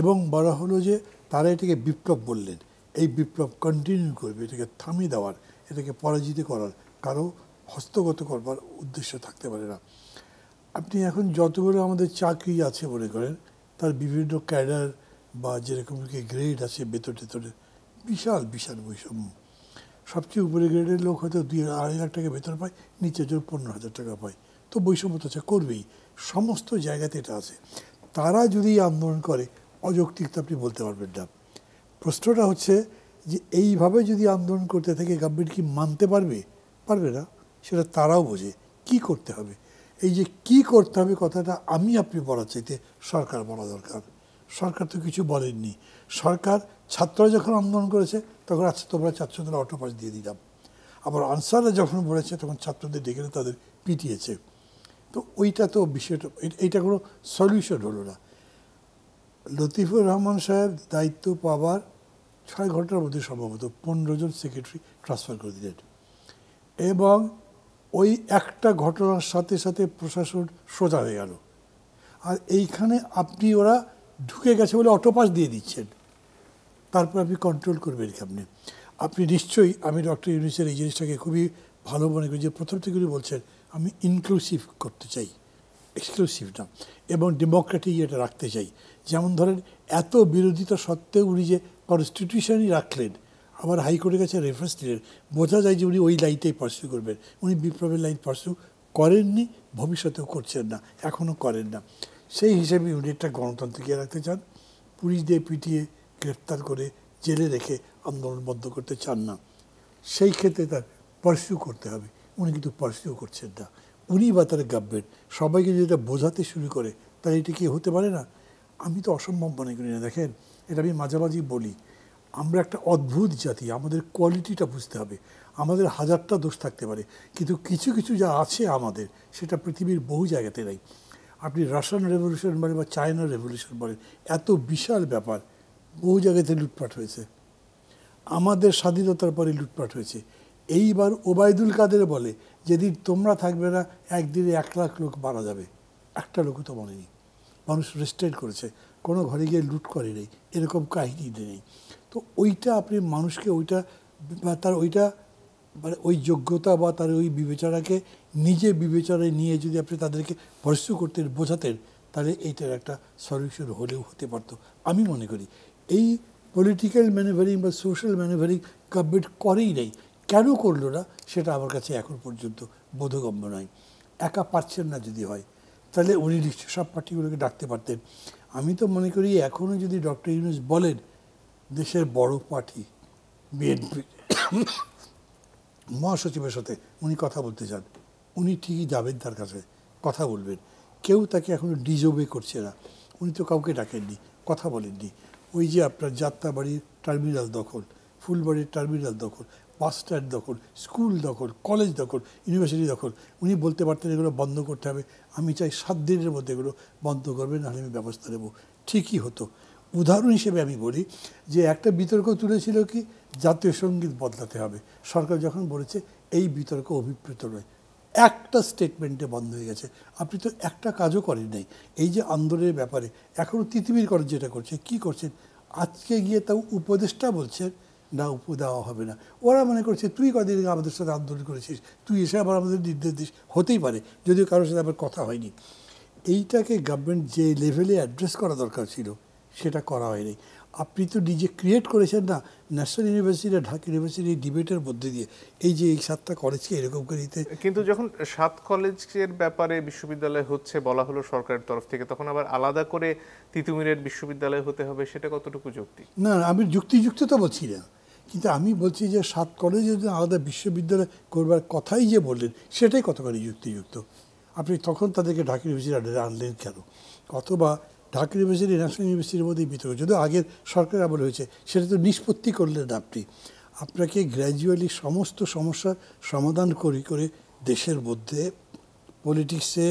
এবং বলা হলো যে তারা এটাকে বিপ্লব বললেন। এই বিপ্লব কন্টিনিউ করবে, এটাকে থামিয়ে দেওয়ার, এটাকে পরাজিত করার কারো হস্তগত করবার উদ্দেশ্য থাকতে পারে না। আপনি এখন যতগুলো আমাদের চাকরি আছে মনে করেন, তার বিভিন্ন ক্যাডার বা যেরকম গ্রেড আছে বেতন টেতনের, বিশাল বিশাল বৈষম্য। সবচেয়ে উপরে গ্রেডের লোক হয়তো 2-2.5 লাখ টাকা বেতন পায়, নিচে জোর 15,000 টাকা পায়। তো বৈষম্য তো করবেই, সমস্ত জায়গাতে এটা আছে। তারা যদি আন্দোলন করে অযৌক্তিক তো আপনি বলতে পারবেন না। প্রশ্নটা হচ্ছে যে এইভাবে যদি আন্দোলন করতে থাকে গভর্নমেন্ট কি মানতে পারবে? পারবে না। সেটা তারাও বোঝে কি করতে হবে। এই যে কি করতে হবে কথাটা আমি আপনি বলার চাইতে সরকার বলা দরকার। সরকার তো কিছু বলেননি। সরকার ছাত্ররা যখন আন্দোলন করেছে তখন আচ্ছা তোমরা ছাত্রদের অটো পাস দিয়ে দিলাম, আবার আনসাররা যখন বলেছে তখন ছাত্রদের ডেকে তাদের পিটিয়েছে। তো ওইটা তো বিষয়টা, এইটা কোনো সলিউশন হলো না। লতিফুর রহমান সাহেব দায়িত্ব পাওয়ার 6 ঘন্টার মধ্যে সম্ভবত 15 জন সেক্রেটারি ট্রান্সফার করে দিলেন, এবং ওই একটা ঘটনার সাথে সাথে প্রশাসন সোজা হয়ে গেল। আর এইখানে আপনি ওরা ঢুকে গেছে বলে অটো পাস দিয়ে দিচ্ছেন, তারপর আপনি কন্ট্রোল করবেন কেমনি? আপনি নিশ্চয়ই, আমি ডক্টর ইউনূসের এই জিনিসটাকে খুবই ভালো মনে করি যে প্রথম থেকে উনি বলছেন আমি ইনক্লুসিভ করতে চাই, এক্সক্লুসিভ না, এবং ডেমোক্রেটিক এটা রাখতে চাই। যেমন ধরেন এত বিরোধিতা সত্ত্বেও উনি যে কনস্টিটিউশনই রাখলেন, আবার হাইকোর্টের কাছে রেফারেন্স দিলেন, বোঝা যায় যে উনি ওই লাইনটাই পার্সিউ করবেন। উনি বিপ্লবের লাইন পার্সিউ করেননি, ভবিষ্যতেও করছেন না, এখনও করেন না। সেই হিসেবে উনি একটা গণতন্ত্রকে রাখতে চান, পুলিশ দিয়ে পিটিয়ে গ্রেফতার করে জেলে রেখে আন্দোলন বন্ধ করতে চান না। সেই ক্ষেত্রে তার পার্সিউ করতে হবে, উনি কিন্তু পার্সিউ করছেন না। উনি বা তার গভর্নমেন্ট সবাইকে যদি এটা বোঝাতে শুরু করে তাহলে এটা কি হতে পারে না? আমি তো অসম্ভব মনে করি না। দেখেন, এটা আমি মাঝে মাঝেই বলি, আমরা একটা অদ্ভুত জাতি, আমাদের কোয়ালিটিটা বুঝতে হবে। আমাদের হাজারটা দোষ থাকতে পারে, কিন্তু কিছু কিছু যা আছে আমাদের, সেটা পৃথিবীর বহু জায়গাতে নাই। আপনি রাশিয়ান রেভলিউশন বলেন বা চায়না রেভলিউশন বলেন, এত বিশাল ব্যাপার, বহু জায়গাতে লুটপাট হয়েছে। আমাদের স্বাধীনতার পরে লুটপাট হয়েছে। এইবার ওবায়দুল কাদের বলে, যেদিন তোমরা থাকবে না একদিনে 1 লাখ লোক মারা যাবে। একটা লোকও তো মনে নেই। মানুষ রেস্ট্রেন করেছে, কোনো ঘরে গিয়ে লুট করে নেই, এরকম কাহিনী নেই। তো ওইটা আপনি মানুষকে ওইটা তার ওইটা মানে ওই যোগ্যতা বা তার ওই বিবেচনাকে নিজে বিবেচনায় নিয়ে যদি আপনি তাদেরকে পরিশ্রম করতেন, বোঝাতেন, তাহলে এইটার একটা সলিউশন হলেও হতে পারতো। আমি মনে করি এই পলিটিক্যাল ম্যানুভারিং বা সোশ্যাল ম্যানুভারিং গভর্নমেন্ট করেই নেই। কেন করলো না সেটা আমার কাছে এখন পর্যন্ত বোধগম্য নয়। একা পারছেন না যদি হয়, তাহলে উনি নিশ্চয় সব পার্টিগুলোকে ডাকতে পারতেন। আমি তো মনে করি এখনও যদি ডক্টর ইউনূস বলেন, দেশের বড় পার্টি বিএনপি মহাসচিবের সাথে উনি কথা বলতে চান, উনি ঠিকই যাবেন, তার কাছে কথা বলবেন। কেউ তাকে এখনও ডিজোবে করছে না। উনি তো কাউকে ডাকেননি, কথা বলেননি। ওই যে আপনার যাত্রাবাড়ির টার্মিনাল দখল, ফুলবাড়ির টার্মিনাল দখল, বাস স্ট্যান্ড দখল, স্কুল দখল, কলেজ দখল, ইউনিভার্সিটি দখল, উনি বলতে পারতেন এগুলো বন্ধ করতে হবে। আমি চাই 7 দিনের মধ্যে এগুলো বন্ধ করবেন, নাহলে আমি ব্যবস্থা নেব। ঠিকই হতো। উদাহরণ হিসেবে আমি বলি যে একটা বিতর্ক তুলেছিল কি, জাতীয় সঙ্গীত বদলাতে হবে। সরকার যখন বলেছে এই বিতর্ক অভিপ্রেত নয়, একটা স্টেটমেন্টে বন্ধ হয়ে গেছে। আপনি তো একটা কাজও করেন নাই। এই যে আন্দোলনের ব্যাপারে এখনও তিতিমির করেন, যেটা করছে, কি করছেন, আজকে গিয়ে তাও উপদেষ্টা বলছেন না দেওয়া হবে না। ওরা মনে করছে তুই কদিন আগে আমাদের সাথে আন্দোলন করেছিস, তুই এসে আবার আমাদের নির্দেশ দিস। হতেই পারে, যদিও কারোর সাথে আবার কথা হয়নি। এইটাকে গভর্নমেন্ট যে লেভেলে অ্যাড্রেস করা দরকার ছিল সেটা করা হয়নি। আপনি তো নিজে ক্রিয়েট করেছেন না, ন্যাশনাল ইউনিভার্সিটি, ঢাকা ইউনিভার্সিটি ডিবেটের মধ্যে দিয়ে এই যে এই 7টা কলেজকে এরকম করে দিতে। কিন্তু যখন 7 কলেজের ব্যাপারে বিশ্ববিদ্যালয় হচ্ছে বলা হলো সরকারের তরফ থেকে, তখন আবার আলাদা করে তিতুমিরের বিশ্ববিদ্যালয় হতে হবে, সেটা কতটুকু যৌক্তিক? না, আমি যুক্তিযুক্ত তো বলছি না, কিন্তু আমি বলছি যে 7 কলেজে যদি আলাদা বিশ্ববিদ্যালয় করবার কথাই যে বললেন, সেটাই কতখানি যুক্তিযুক্ত। আপনি তখন তাদেরকে ঢাকা ইউনিভার্সিটি আনলেন কেন? অথবা ঢাকা ইউনিভার্সিটি ন্যাশনাল ইউনিভার্সিটির মধ্যেই বিতর্ক, যদিও আগের সরকার আমলে হয়েছে, সেটা তো নিষ্পত্তি করলেন আপনি। আপনাকে গ্র্যাজুয়ালি সমস্ত সমস্যার সমাধান করে দেশের মধ্যে পলিটিক্সে,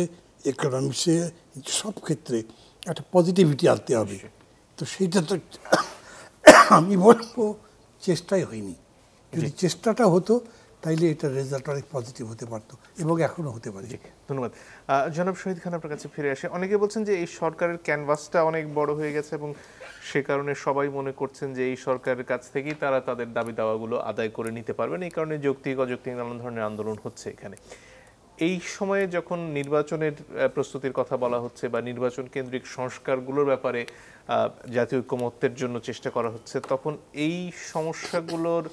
ইকোনমিক্সে, সব ক্ষেত্রে একটা পজিটিভিটি আনতে হবে। তো সেইটা তো আমি বলবো চেষ্টাই হয়নি। যদি চেষ্টাটা হতো তাইলে এটার রেজাল্ট অনেক পজিটিভ হতে পারতো, এবং এখনও হতে পারে। ধন্যবাদ। জনাব শহীদ খান, আপনার কাছে ফিরে আসে। অনেকে বলছেন যে এই সরকারের ক্যানভাসটা অনেক বড় হয়ে গেছে এবং সে কারণে সবাই মনে করছেন যে এই সরকারের কাছ থেকেই তারা তাদের দাবি দাওয়াগুলো আদায় করে নিতে পারবেন। এই কারণে যৌক্তিক অযৌক্তিক নানান ধরনের আন্দোলন হচ্ছে এখানে। এই সময়ে যখন নির্বাচনের প্রস্তুতির কথা বলা হচ্ছে বা নির্বাচন কেন্দ্রিক সংস্কারগুলোর ব্যাপারে জাতীয় ঐক্যমত্যের জন্য চেষ্টা করা হচ্ছে, তখন এই সমস্যাগুলোর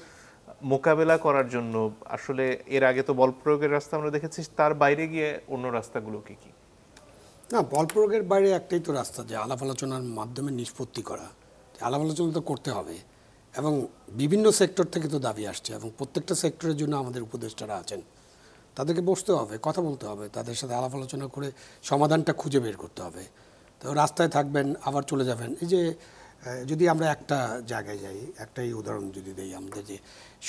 মোকাবেলা করার জন্য আসলে এর আগে তো বল প্রয়োগের রাস্তা আমরা দেখেছি, তার বাইরে গিয়ে অন্য রাস্তাগুলো কি কি? না, বল প্রয়োগের বাইরে একটাই তো রাস্তা, যে আলাপ আলোচনার মাধ্যমে নিষ্পত্তি করা। আলাপ আলোচনা তো করতে হবে, এবং বিভিন্ন সেক্টর থেকে তো দাবি আসছে, এবং প্রত্যেকটা সেক্টরের জন্য আমাদের উপদেষ্টারা আছেন। তাদেরকে বসতে হবে, কথা বলতে হবে, তাদের সাথে আলাপ আলোচনা করে সমাধানটা খুঁজে বের করতে হবে। তো রাস্তায় থাকবেন, আবার চলে যাবেন। এই যে যদি আমরা একটা জায়গায় যাই, একটাই উদাহরণ যদি দিই, আমাদের যে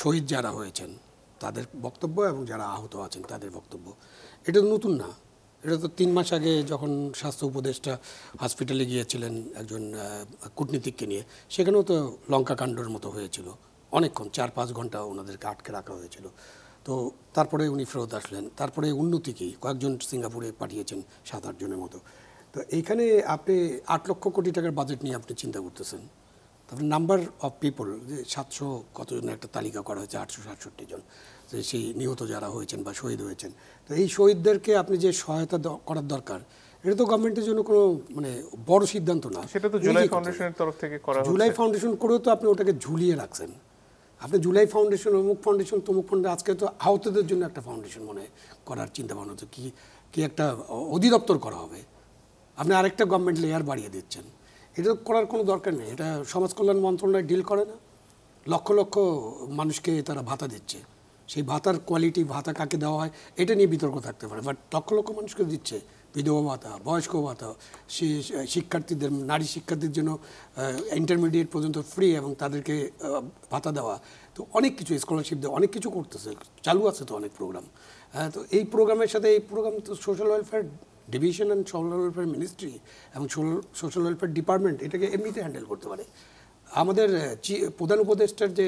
শহীদ যারা হয়েছেন তাদের বক্তব্য এবং যারা আহত আছেন তাদের বক্তব্য, এটা তো নতুন না। এটা তো 3 মাস আগে যখন স্বাস্থ্য উপদেষ্টা হসপিটালে গিয়েছিলেন একজন কূটনীতিককে নিয়ে, সেখানেও তো লঙ্কাকাণ্ডের মতো হয়েছিল। অনেকক্ষণ 4-5 ঘন্টা ওনাদেরকে আটকে রাখা হয়েছিল। তো তারপরে উনি ফেরত আসলেন। তারপরে উন্নতি কি, কয়েকজন সিঙ্গাপুরে পাঠিয়েছেন 7-8 জনের মতো। তো এইখানে আপনি 8 লক্ষ কোটি টাকার বাজেট নিয়ে আপনি চিন্তা করতেছেন। তারপরে নাম্বার অফ পিপল, যে 700 কতজনের একটা তালিকা করা হয়েছে, 867 জন, যে সেই নিহত যারা হয়েছেন বা শহীদ হয়েছেন। তো এই শহীদদেরকে আপনি যে সহায়তা করার দরকার, এটা তো গভর্নমেন্টের জন্য কোনো মানে বড় সিদ্ধান্ত না। সেটা তো জুলাই ফাউন্ডেশনের তরফ থেকে করা হচ্ছে। জুলাই ফাউন্ডেশন করেও তো আপনি ওটাকে ঝুলিয়ে রাখছেন। আপনি জুলাই ফাউন্ডেশন, অমুক ফাউন্ডেশন, তমুক ফাউন্ডেশন, আজকে তো আহতদের জন্য একটা ফাউন্ডেশন মনে করার চিন্তা ভাবনা হচ্ছে, কি একটা অধিদপ্তর করা হবে। আপনি আরেকটা গভর্নমেন্ট লেয়ার বাড়িয়ে দিচ্ছেন। এটা করার কোনো দরকার নেই। এটা সমাজ কল্যাণ মন্ত্রণালয় ডিল করে না? লক্ষ লক্ষ মানুষকে তারা ভাতা দিচ্ছে, সেই ভাতার কোয়ালিটি, ভাতা কাকে দেওয়া হয়, এটা নিয়ে বিতর্ক থাকতে পারে। বাট লক্ষ লক্ষ মানুষকে দিচ্ছে, বিধবা ভাতা, বয়স্ক ভাতা, শিক্ষার্থীদের, নারী শিক্ষার্থীর জন্য ইন্টারমিডিয়েট পর্যন্ত ফ্রি এবং তাদেরকে ভাতা দেওয়া, তো অনেক কিছু স্কলারশিপ দেওয়া, অনেক কিছু করতেছে, চালু আছে তো অনেক প্রোগ্রাম। তো এই প্রোগ্রামের সাথে এই প্রোগ্রাম তো social welfare division and social welfare ministry এবং সোশ্যাল ওয়েলফেয়ার ডিপার্টমেন্ট এটাকে এমনিতে হ্যান্ডেল করতে পারে। আমাদের প্রধান উপদেষ্টার যে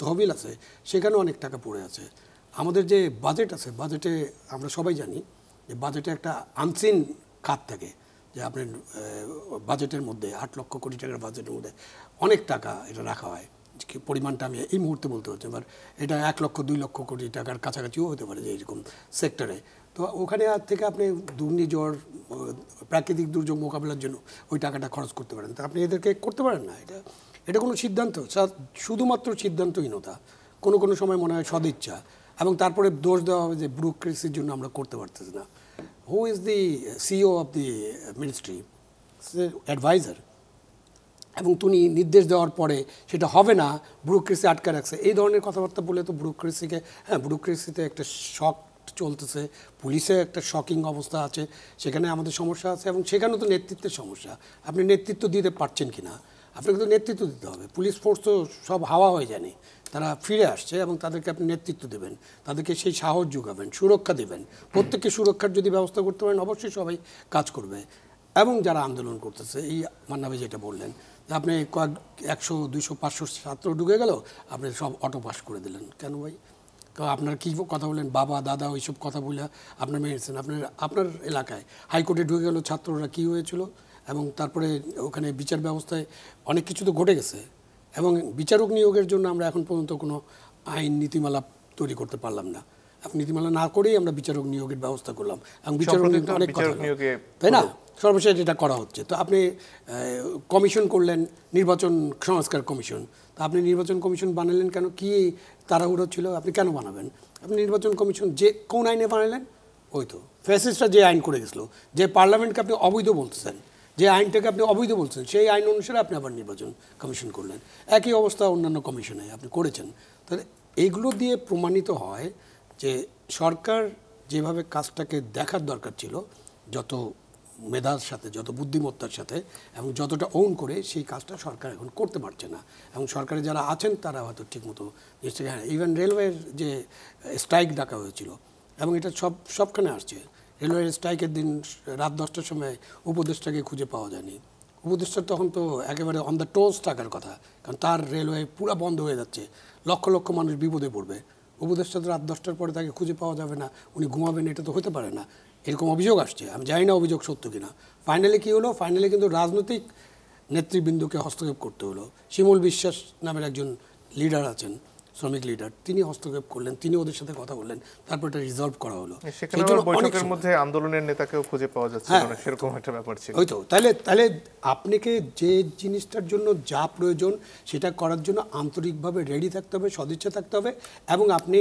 তহবিল আছে সেখানেও অনেক টাকা পড়ে আছে। আমাদের যে বাজেট আছে, বাজেটে আমরা সবাই জানি যে বাজেটে একটা আনসিন খাত থাকে, যে আপনার বাজেটের মধ্যে 8 লক্ষ কোটি টাকার বাজেটের মধ্যে অনেক টাকা এটা রাখা হয়। পরিমাণটা আমি এই মুহূর্তে বলতে হচ্ছে, এবার এটা 1 লক্ষ 2 লক্ষ কোটি টাকার কাছাকাছিও হতে পারে যে এরকম সেক্টরে। তো ওখানে থেকে আপনি ঘূর্ণিঝড়, প্রাকৃতিক দুর্যোগ মোকাবিলার জন্য ওই টাকাটা খরচ করতে পারেন, তা আপনি এদেরকে করতে পারেন না। এটা কোনো সিদ্ধান্ত, শুধুমাত্র সিদ্ধান্তহীনতা, কোনো সময় মনে হয় সদিচ্ছা, এবং তারপরে দোষ দেওয়া হবে যে ব্যুরোক্রেসির জন্য আমরা করতে পারতেছি না। Who is the CEO of the ministry? Adviser, এবং তিনি নির্দেশ দেওয়ার পরে সেটা হবে না, ব্যুরোক্রেসি আটকে রাখছে, এই ধরনের কথাবার্তা বলে তো ব্যুরোক্রেসিকে, হ্যাঁ ব্যুরোক্রেসিতে একটা শক চলতেছে, পুলিশে একটা শকিং অবস্থা আছে, সেখানে আমাদের সমস্যা আছে, এবং সেখানেও তো নেতৃত্বের সমস্যা। আপনি নেতৃত্ব দিতে পারছেন কি না? আপনাকে তো নেতৃত্ব দিতে হবে। পুলিশ ফোর্স তো সব হাওয়া হয়ে যায়নি, তারা ফিরে আসছে, এবং তাদেরকে আপনি নেতৃত্ব দেবেন, তাদেরকে সেই সাহস যোগাবেন, সুরক্ষা দেবেন। প্রত্যেককে সুরক্ষার যদি ব্যবস্থা করতে পারেন অবশ্যই সবাই কাজ করবে। এবং যারা আন্দোলন করতেছে, এই মান্না ভাই যেটা বললেন, আপনি 100, 200, 500 ছাত্র ঢুকে গেল, আপনি সব অটো পাস করে দিলেন, কেন ভাই? তো আপনার কী কথা বললেন, বাবা দাদা ওইসব কথা বলে আপনার মেরেছেন। আপনার এলাকায় হাইকোর্টে ঢুকে গেল ছাত্ররা, কী হয়েছিল? এবং তারপরে ওখানে বিচার ব্যবস্থায় অনেক কিছু তো ঘটে গেছে, এবং বিচারক নিয়োগের জন্য আমরা এখন পর্যন্ত কোনো আইন নীতিমালা তৈরি করতে পারলাম না। নীতিমালা না করেই আমরা বিচারক নিয়োগের ব্যবস্থা করলাম, এবং বিচারক নিয়োগ অনেক কথা, তাই না? সর্বশেষ এটা করা হচ্ছে। তো আপনি কমিশন করলেন, নির্বাচন সংস্কার কমিশন, তা আপনি নির্বাচন কমিশন বানালেন কেন? কি তাড়াহুড়ো ছিল? আপনি কেন বানাবেন? আপনি নির্বাচন কমিশন যে কোন আইনে বানালেন? ওই তো ফ্যাসিস্টরা যে আইন করে গেছিলো, যে পার্লামেন্টকে আপনি অবৈধ বলতেছেন, যে আইনটাকে আপনি অবৈধ বলছেন, সেই আইন অনুসারে আপনি আবার নির্বাচন কমিশন করলেন। একই অবস্থা অন্যান্য কমিশনে আপনি করেছেন। তাহলে এইগুলো দিয়ে প্রমাণিত হয় যে সরকার যেভাবে কাজটাকে দেখার দরকার ছিল, যত মেধার সাথে, যত বুদ্ধিমত্তার সাথে, এবং যতটা ওন করে, সেই কাজটা সরকার এখন করতে পারছে না। এবং সরকারে যারা আছেন তারা হয়তো ঠিকমতো জিনিসটাকে, ইভেন রেলওয়ের যে স্ট্রাইক ডাকা হয়েছিল, এবং এটা সবখানে আসছে। রেলওয়ের স্ট্রাইকের দিন রাত 10টার সময় উপদেষ্টাকে খুঁজে পাওয়া যায়নি। উপদেষ্টার তখন তো একেবারে অন দ্য টোজ থাকার কথা, কারণ তার রেলওয়ে পুরো বন্ধ হয়ে যাচ্ছে, লক্ষ লক্ষ মানুষ বিপদে পড়বে। উপদেষ্টা তো রাত 10টার পরে তাকে খুঁজে পাওয়া যাবে না, উনি ঘুমাবেন, এটা তো হতে পারে না। এরকম অভিযোগ আসছে, আমি জানি না অভিযোগ সত্য কিনা। ফাইনালি কী হলো? ফাইনালি কিন্তু রাজনৈতিক নেতৃবৃন্দকে হস্তক্ষেপ করতে হলো। শিমুল বিশ্বাস নামের একজন লিডার আছেন, শ্রমিক লিডার, তিনি হস্তক্ষেপ করলেন, তিনি ওদের সাথে কথা বললেন, তারপর এটা রিজলভ করা হলো। সেখানে বৈঠকের মধ্যে আন্দোলনের নেতাকেও খুঁজে পাওয়া যাচ্ছে না, সেরকম একটা ব্যাপার ছিল। ওই তো, তাহলে আপনাকে যে জিনিসটার জন্য যা প্রয়োজন সেটা করার জন্য আন্তরিকভাবে রেডি থাকতে হবে, সদিচ্ছা থাকতে হবে, এবং আপনি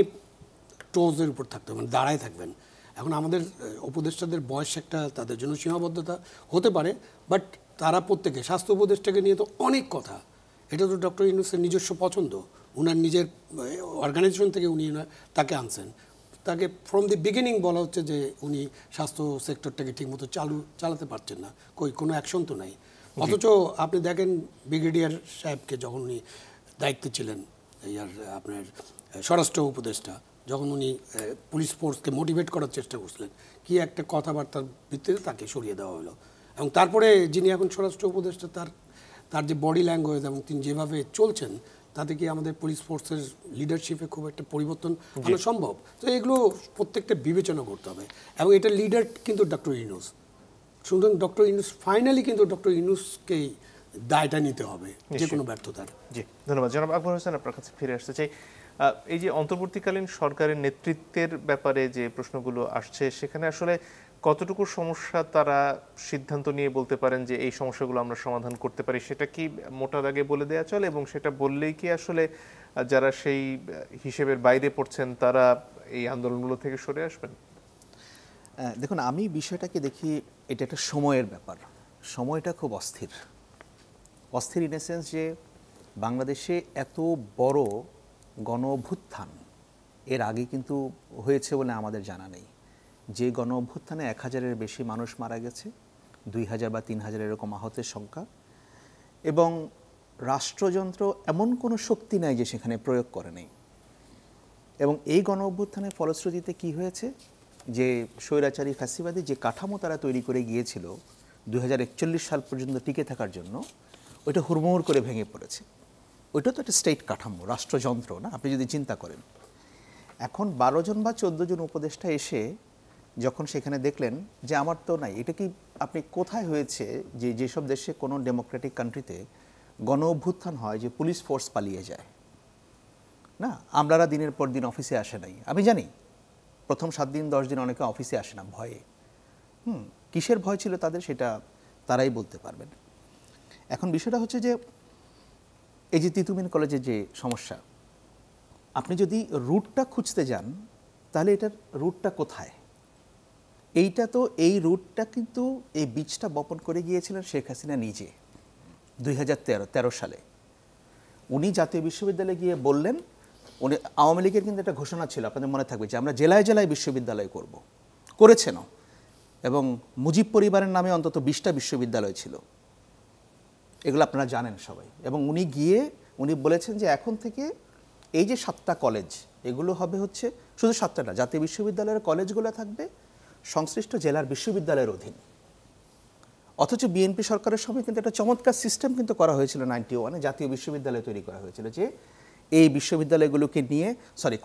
টোজের উপর থাকতে হবে, মানে দাঁড়ায় থাকবেন। এখন আমাদের উপদেষ্টাদের বয়স একটা তাদের জন্য সীমাবদ্ধতা হতে পারে, বাট তারা প্রত্যেকে, স্বাস্থ্য উপদেষ্টাকে নিয়ে তো অনেক কথা, এটা তো ডক্টর ইউনূসের নিজস্ব পছন্দ, ওনার নিজের অর্গানাইজেশন থেকে উনি তাকে আনছেন। তাকে ফ্রম দি বিগিনিং বলা হচ্ছে যে উনি স্বাস্থ্য সেক্টরটাকে ঠিকমতো চালাতে পারছেন না, কোনো অ্যাকশন তো নাই। অথচ আপনি দেখেন ব্রিগেডিয়ার সাহেবকে যখন উনি দায়িত্বে ছিলেন, আপনার স্বরাষ্ট্র উপদেষ্টা, যখন উনি পুলিশ ফোর্সকে মোটিভেট করার চেষ্টা করছিলেন, কি একটা কথাবার্তার ভিত্তিতে তাকে সরিয়ে দেওয়া হলো। এবং তারপরে যিনি এখন স্বরাষ্ট্র উপদেষ্টা, তার যে বডি ল্যাঙ্গুয়েজ এবং তিনি যেভাবে চলছেন, তাতে কি আমাদের পুলিশ ফোর্সের লিডারশিপে খুব একটা পরিবর্তন আনা সম্ভব? তো এগুলো প্রত্যেকটা বিবেচনা করতে হবে, এবং এটা লিডার কিন্তু ডক্টর ইউনূস। সুতরাং ডক্টর ইউনূস ফাইনালি কিন্তু ডক্টর ইউনূসকেই দায়টা নিতে হবে যে কোনো ব্যর্থতার। জি, ধন্যবাদ। জনাব আকবর হোসেন, আপনার কাছে ফিরে আসতে চাই। এই যে অন্তর্বর্তীকালীন সরকারের নেতৃত্বের ব্যাপারে যে প্রশ্নগুলো আসছে, সেখানে আসলে কতটুকু সমস্যা তারা সিদ্ধান্ত নিয়ে বলতে পারেন যে এই সমস্যাগুলো আমরা সমাধান করতে পারি, সেটা কি মোটা দাগে বলে দেওয়া চলে? এবং সেটা বললেই কি আসলে যারা সেই হিসেবের বাইরে পড়ছেন তারা এই আন্দোলনগুলো থেকে সরে আসবেন? দেখুন, আমি বিষয়টাকে দেখি এটা একটা সময়ের ব্যাপার। সময়টা খুব অস্থির ইন এ সেন্স যে বাংলাদেশে এত বড় গণ অভ্যুত্থান এর আগে কিন্তু হয়েছে বলে আমাদের জানা নেই। যে গণ অভ্যুত্থানে 1000-এর বেশি মানুষ মারা গেছে, 2000 বা 3000 এরকম আহতের সংখ্যা, এবং রাষ্ট্রযন্ত্র এমন কোনো শক্তি নাই যে সেখানে প্রয়োগ করে নেই। এবং এই গণ অভ্যুত্থানের ফলশ্রুতিতে কি হয়েছে, যে স্বৈরাচারী ফ্যাসিবাদী যে কাঠামো তারা তৈরি করে গিয়েছিল 2041 সাল পর্যন্ত টিকে থাকার জন্য, ওইটা হুড়মুড় করে ভেঙে পড়েছে। ওইটা তো একটা স্টেট কাঠামো, রাষ্ট্রযন্ত্র না, আপনি যদি চিন্তা করেন। এখন 12 জন বা 14 জন উপদেষ্টা এসে যখন সেখানে দেখলেন যে আমার তো নাই, এটা কি আপনি কোথায় হয়েছে যে যেসব দেশে কোনো ডেমোক্রেটিক কান্ট্রিতে গণ অভ্যুত্থান হয় যে পুলিশ ফোর্স পালিয়ে যায় না, আমরারা দিনের পর দিন অফিসে আসে নাই। আমি জানি প্রথম 7 দিন 10 দিন অনেকে অফিসে আসে না ভয়ে। কিসের ভয় ছিল তাদের সেটা তারাই বলতে পারবেন। এখন বিষয়টা হচ্ছে যে এই যে তিতুমির কলেজের যে সমস্যা, আপনি যদি রুটটা খুঁজতে যান তাহলে এটার রুটটা কোথায়? এইটা তো এই রুটটা কিন্তু এই বীজটা বপন করে গিয়েছিলেন শেখ হাসিনা নিজে 2013 সালে। উনি জাতীয় বিশ্ববিদ্যালয়ে গিয়ে বললেন, উনি আওয়ামী লীগের কিন্তু একটা ঘোষণা ছিল, আপনাদের মনে থাকবে, যে আমরা জেলায় জেলায় বিশ্ববিদ্যালয় করব, করেছেনও। এবং মুজিব পরিবারের নামে অন্তত 20টা বিশ্ববিদ্যালয় ছিল, এগুলো আপনারা জানেন সবাই। এবং উনি গিয়ে উনি বলেছেন যে এখন থেকে এই যে 7টা কলেজ, এগুলো হবে হচ্ছে শুধু 7টা না, জাতীয় বিশ্ববিদ্যালয়ের কলেজগুলো থাকবে সংশ্লিষ্ট জেলার বিশ্ববিদ্যালয়ের অধীন। অথচ বিএনপি সরকারের সময় কিন্তু একটা চমৎকার সিস্টেম কিন্তু করা হয়েছিল 91-এ, জাতীয় বিশ্ববিদ্যালয় তৈরি করা হয়েছিল, যে এই বিশ্ববিদ্যালয়গুলোকে নিয়ে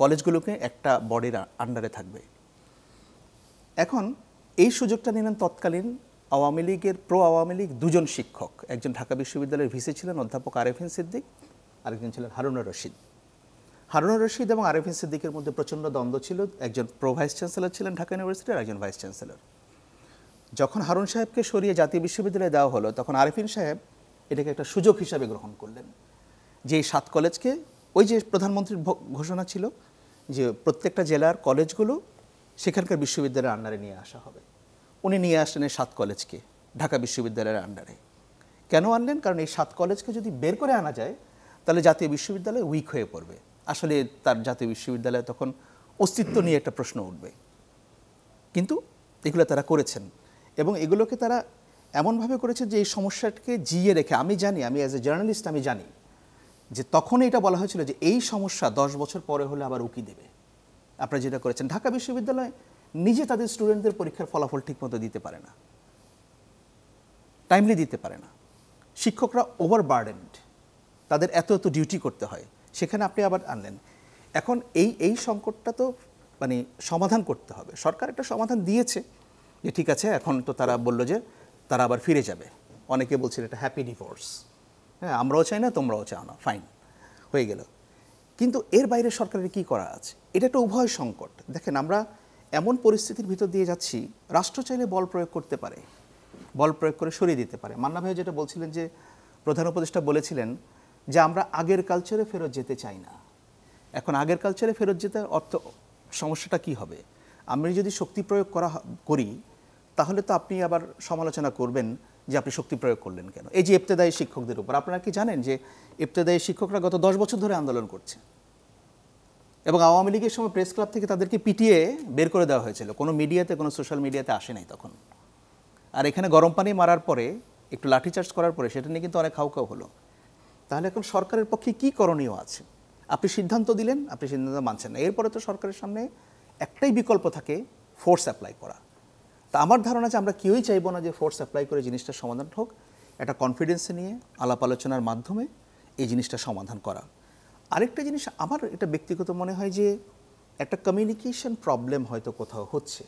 কলেজগুলোকে একটা বডির আন্ডারে থাকবে। এখন এই সুযোগটা নিলেন তৎকালীন আওয়ামী লীগের আওয়ামী লীগ 2 জন শিক্ষক, একজন ঢাকা বিশ্ববিদ্যালয়ের ভিসি ছিলেন অধ্যাপক আরেফিন সিদ্দিক, আরেকজন ছিলেন হারুনুর রশিদ। হারুনুর রশিদ এবং আরেফিন সিদ্দিকের মধ্যে প্রচণ্ড দ্বন্দ্ব ছিল। একজন ভাইস চ্যান্সেলর ছিলেন ঢাকা ইউনিভার্সিটির, একজন ভাইস চ্যান্সেলর। যখন হারুন সাহেবকে সরিয়ে জাতীয় বিশ্ববিদ্যালয়ে দেওয়া হলো, তখন আরেফিন সাহেব এটাকে একটা সুযোগ হিসাবে গ্রহণ করলেন, যে এই 7 কলেজকে, ওই যে প্রধানমন্ত্রীর ঘোষণা ছিল যে প্রত্যেকটা জেলার কলেজগুলো সেখানকার বিশ্ববিদ্যালয়ের আন্ডারে নিয়ে আসা হবে। উনি নিয়ে আসলেন এই 7 কলেজকে ঢাকা বিশ্ববিদ্যালয়ের আন্ডারে। কেন আনলেন? কারণ এই 7 কলেজকে যদি বের করে আনা যায় তাহলে জাতীয় বিশ্ববিদ্যালয় উইক হয়ে পড়বে। আসলে তার জাতীয় বিশ্ববিদ্যালয়ে তখন অস্তিত্ব নিয়ে একটা প্রশ্ন উঠবে। কিন্তু এগুলো তারা করেছেন, এবং এগুলোকে তারা এমনভাবে করেছে যে এই সমস্যাটাকে জিয়ে রেখে, আমি জানি, আমি অ্যাজ এ জার্নালিস্ট আমি জানি যে তখন এটা বলা হয়েছিল যে এই সমস্যা 10 বছর পরে হলে আবার উকি দেবে। আপনারা যেটা করেছেন, ঢাকা বিশ্ববিদ্যালয় নিজে তাদের স্টুডেন্টদের পরীক্ষার ফলাফল ঠিকমতো দিতে পারে না, টাইমলি দিতে পারে না। শিক্ষকরা ওভারবার্ডেনড, তাদের এত এত ডিউটি করতে হয়, সেখানে আপনি আবার আনলেন। এখন এই সংকটটা তো সমাধান করতে হবে। সরকার একটা সমাধান দিয়েছে যে ঠিক আছে, এখন তো তারা বলল যে তারা আবার ফিরে যাবে। অনেকে বলছিল এটা হ্যাপি ডিভোর্স, হ্যাঁ আমরাও চাই না তোমরাও চাও না, ফাইন, হয়ে গেল। কিন্তু এর বাইরে সরকারের কি করা আছে? এটা একটা উভয় সংকট। দেখেন, আমরা এমন পরিস্থিতির ভিতর দিয়ে যাচ্ছি, রাষ্ট্র চাইলে বল প্রয়োগ করতে পারে, বল প্রয়োগ করে সরিয়ে দিতে পারে। মান্না ভাই যেটা বলছিলেন যে প্রধান উপদেষ্টা বলেছিলেন যে আমরা আগের কালচারে ফেরত যেতে চাই না। এখন আগের কালচারে ফেরত যেতে সমস্যাটা কি হবে? আমি যদি শক্তি প্রয়োগ করি তাহলে তো আপনি আবার সমালোচনা করবেন যে আপনি শক্তি প্রয়োগ করলেন কেন। এই যে ইবতেদায়ী শিক্ষকদের উপর, আপনারা কি জানেন যে ইবতেদায়ী শিক্ষকরা গত 10 বছর ধরে আন্দোলন করছে, এবং আওয়ামী লীগের সময় প্রেস ক্লাব থেকে তাদেরকে পিটিয়ে বের করে দেওয়া হয়েছিল, কোনো মিডিয়াতে, কোনো সোশ্যাল মিডিয়াতে আসে নাই তখন। আর এখানে গরম পানি মারার পরে, একটু লাঠিচার্জ করার পরে সেটা নিয়ে কিন্তু অনেক খাওয়া হলো। তাহলে এখন সরকারের পক্ষে কি করণীয় আছে? আপনি সিদ্ধান্ত দিলেন, আপনি সিদ্ধান্ত মানছেন না, এরপরে তো সরকারের সামনে একটাই বিকল্প থাকে, ফোর্স অ্যাপ্লাই করা। তা আমার ধারণা যে আমরা কেউই চাইবো না যে ফোর্স অ্যাপ্লাই করে জিনিসটার সমাধান হোক। একটা কনফিডেন্সে নিয়ে আলাপ আলোচনার মাধ্যমে এই জিনিসটা সমাধান করা। আরেকটা জিনিস আমার এটা ব্যক্তিগত মনে হয় যে একটা কমিউনিকেশন প্রবলেম হয়তো কোথাও হচ্ছে,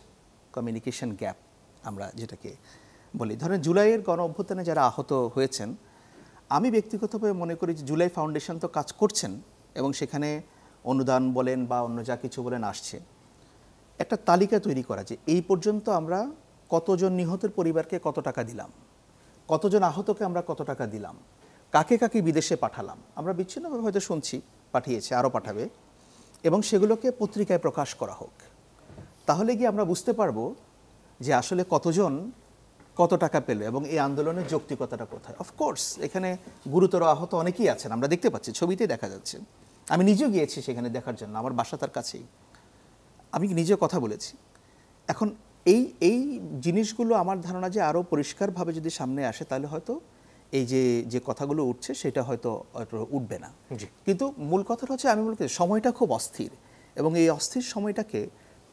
কমিউনিকেশন গ্যাপ আমরা যেটাকে বলি। ধরেন জুলাইয়ের গণ অভ্যুত্থানে যারা আহত হয়েছেন, আমি ব্যক্তিগতভাবে মনে করি যে জুলাই ফাউন্ডেশন তো কাজ করছেন এবং সেখানে অনুদান বলেন বা অন্য যা কিছু বলেন আসছে। একটা তালিকা তৈরি করা যে এই পর্যন্ত আমরা কতজন নিহতের পরিবারকে কত টাকা দিলাম, কতজন আহতকে আমরা কত টাকা দিলাম, কাকে কাকে বিদেশে পাঠালাম, আমরা বিচ্ছিন্নভাবে হয়তো শুনছি পাঠিয়েছে, আরও পাঠাবে, এবং সেগুলোকে পত্রিকায় প্রকাশ করা হোক। তাহলে গিয়ে আমরা বুঝতে পারবো যে আসলে কতজন কত টাকা পেল এবং এই আন্দোলনের যৌক্তিকতাটা কোথায়। অফকোর্স এখানে গুরুতর আহত অনেকেই আছেন, আমরা দেখতে পাচ্ছি, ছবিতে দেখা যাচ্ছে। আমি নিজেও গিয়েছি সেখানে দেখার জন্য, আমার বাসা তার কাছেই, আমি নিজেও কথা বলেছি। এখন এই এই জিনিসগুলো আমার ধারণা যে আরও পরিষ্কারভাবে যদি সামনে আসে তাহলে হয়তো এই যে কথাগুলো উঠছে সেটা হয়তো উঠবে না। কিন্তু মূল কথাটা হচ্ছে আমি বলতে সময়টা খুব অস্থির, এবং এই অস্থির সময়টাকে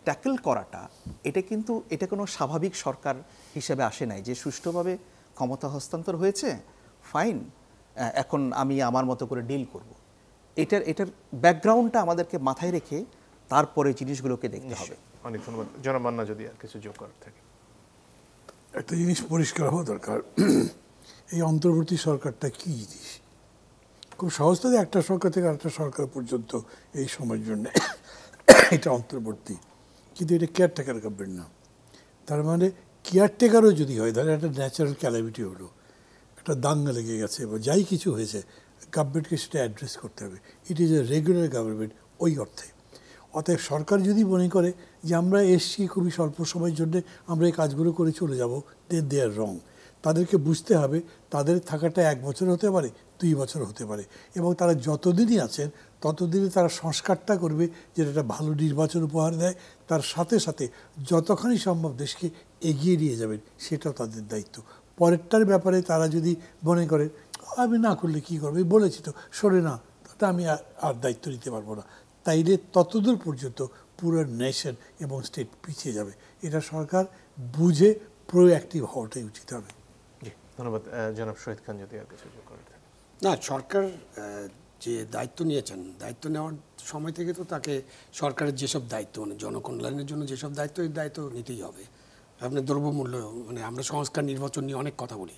ট্যাকেল করাটা এটা কোনো স্বাভাবিক সরকার হিসেবে আসে নাই যে সুষ্ঠুভাবে ক্ষমতা হস্তান্তর হয়েছে, ফাইন, এখন আমি আমার মতো করে ডিল করব। এটার ব্যাকগ্রাউন্ডটা আমাদেরকে মাথায় রেখে তারপরে জিনিসগুলোকে দেখতে হবে। অনেক ধন্যবাদ। জনাব মান্না, যদি আর কিছু যোগ করার থাকে। একটা জিনিস পরিষ্কার হওয়া দরকার, এই অন্তর্বর্তী সরকারটা কি জিনিস। খুব সহজভাবে একটা সরকার থেকে আরেকটা সরকার পর্যন্ত এই সময়ের জন্য এটা অন্তর্বর্তী, কিন্তু এটা কেয়ারটেকার গভর্নমেন্ট না। তার মানে কেয়ারটেকারও যদি হয় তাহলে একটা ন্যাচারাল ক্যালামিটি হলো, একটা দাঙ্গা লেগে গেছে বা যাই কিছু হয়েছে, গভর্নমেন্টকে সেটা অ্যাড্রেস করতে হবে। It is a regular government ওই অর্থে। অতএব সরকার যদি মনে করে যে আমরা এসছি খুবই স্বল্প সময়ের জন্য, আমরা এই কাজগুলো করে চলে যাব, দে আর রং। তাদেরকে বুঝতে হবে তাদের থাকাটা 1 বছর হতে পারে, 2 বছর হতে পারে, এবং তারা যতদিনই আছেন ততদিনই তারা সংস্কারটা করবে যেটা একটা ভালো নির্বাচন উপহার দেয়, তার সাথে সাথে যতখানি সম্ভব দেশকে এগিয়ে নিয়ে যাবেন সেটাও তাদের দায়িত্ব। পরেরটার ব্যাপারে তারা যদি মনে করে আমি না করলে কী করবে, বলেছি তো সরে না, তা আমি আর দায়িত্ব নিতে পারবো না, তাইলে ততদূর পর্যন্ত পুরো নেশন এবং স্টেট পিছিয়ে যাবে। এটা সরকার বুঝে প্রোঅ্যাক্টিভ হওয়াটাই উচিত হবে। জি, ধন্যবাদ। জনাব শহীদ খান, যদি আর কিছু যোগ করার থাকে। না, সরকার যে দায়িত্ব নিয়েছেন, দায়িত্ব নেওয়ার সময় থেকে তো তাকে সরকারের যেসব দায়িত্ব, মানে জনকল্যাণের জন্য যেসব দায়িত্ব, এই দায়িত্ব নিতেই হবে। আপনার দ্রব্যমূল্য, মানে আমরা সংস্কার নির্বাচন নিয়ে অনেক কথা বলি,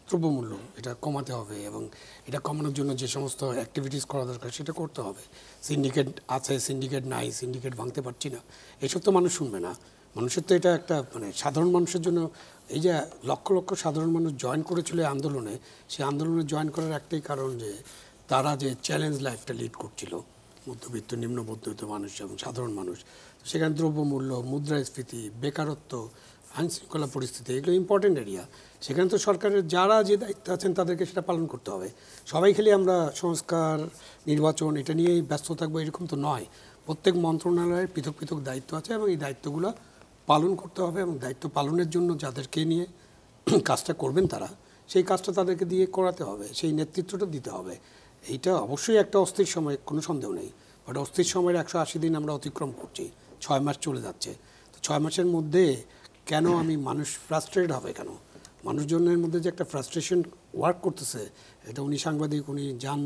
দ্রব্যমূল্য এটা কমাতে হবে, এবং এটা কমানোর জন্য যে সমস্ত অ্যাক্টিভিটিস করা দরকার সেটা করতে হবে। সিন্ডিকেট আছে, সিন্ডিকেট নাই, সিন্ডিকেট ভাঙতে পারছি না, এসব তো মানুষ শুনবে না। মানুষের তো এটা একটা, মানে সাধারণ মানুষের জন্য, এই যে লক্ষ লক্ষ সাধারণ মানুষ জয়েন করেছিল এই আন্দোলনে, সেই আন্দোলনে জয়েন করার একটাই কারণ যে তারা যে চ্যালেঞ্জ লাইফটা লিড করছিল, মধ্যবিত্ত, নিম্ন মধ্যবিত্ত মানুষ এবং সাধারণ মানুষ, সেখানে দ্রব্যমূল্য, মুদ্রাস্ফীতি, বেকারত্ব, আইনশৃঙ্খলা পরিস্থিতি, এগুলো ইম্পর্টেন্ট এরিয়া। সেখানে তো সরকারের যারা যে দায়িত্ব আছেন তাদেরকে সেটা পালন করতে হবে। সবাই খেলে আমরা সংস্কার, নির্বাচন এটা নিয়েই ব্যস্ত থাকবো এরকম তো নয়। প্রত্যেক মন্ত্রণালয়ের পৃথক পৃথক দায়িত্ব আছে, এবং এই দায়িত্বগুলো পালন করতে হবে, এবং দায়িত্ব পালনের জন্য যাদেরকে নিয়ে কাজটা করবেন তারা, সেই কাজটা তাদেরকে দিয়ে করাতে হবে, সেই নেতৃত্বটা দিতে হবে। এইটা অবশ্যই একটা অস্থির সময়, কোনো সন্দেহ নেই, বাট অস্থির সময়ের 180 দিন আমরা অতিক্রম করছি, 6 মাস চলে যাচ্ছে। তো 6 মাসের মধ্যে কেন মানুষ ফ্রাস্ট্রেটেড হবে কেন? মানুষজনের মধ্যে যে একটা ফ্রাস্ট্রেশন ওয়ার্ক করতেছে, এটা উনি সাংবাদিক, উনি যান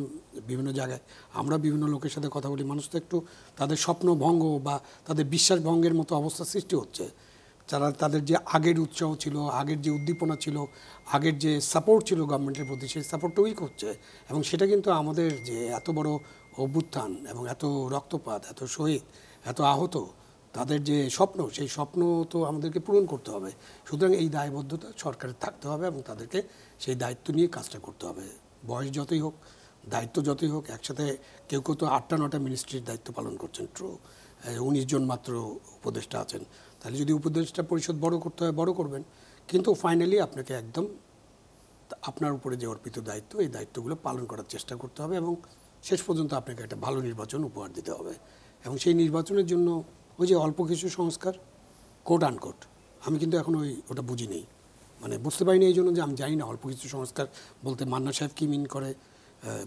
বিভিন্ন জায়গায়, আমরা বিভিন্ন লোকের সাথে কথা বলি, মানুষ তো একটু তাদের স্বপ্ন ভঙ্গ বা তাদের বিশ্বাস ভঙ্গের মতো অবস্থা সৃষ্টি হচ্ছে। যারা তাদের যে আগের উৎসাহ ছিল, আগের যে উদ্দীপনা ছিল, আগের যে সাপোর্ট ছিল গভর্নমেন্টের প্রতি, সেই সাপোর্টটা উইক হচ্ছে। এবং সেটা কিন্তু আমাদের যে এত বড় অভ্যুত্থান এবং এত রক্তপাত, এত শহীদ, এত আহত, তাদের যে স্বপ্ন, সেই স্বপ্ন তো আমাদেরকে পূরণ করতে হবে। সুতরাং এই দায়বদ্ধতা সরকারের থাকতে হবে, এবং তাদেরকে সেই দায়িত্ব নিয়ে কাজটা করতে হবে। বয়স যতই হোক, দায়িত্ব যতই হোক, একসাথে কেউ কেউ তো 8টা-9টা মিনিস্ট্রির দায়িত্ব পালন করছেন, ট্রু 19 জন মাত্র উপদেষ্টা আছেন। তাহলে যদি উপদেষ্টা পরিষদ বড় করতে হয় বড় করবেন, কিন্তু ফাইনালি আপনাকে একদম আপনার উপরে যে অর্পিত দায়িত্ব, এই দায়িত্বগুলো পালন করার চেষ্টা করতে হবে, এবং শেষ পর্যন্ত আপনাকে একটা ভালো নির্বাচন উপহার দিতে হবে। এবং সেই নির্বাচনের জন্য ওই যে অল্প কিছু সংস্কার, কোট আনকোট, আমি কিন্তু এখন ওটা বুঝি নেই, মানে বুঝতে পারিনি, এই জন্য যে আমি জানি না অল্প কিছু সংস্কার বলতে মান্না সাহেব কী মিন করে,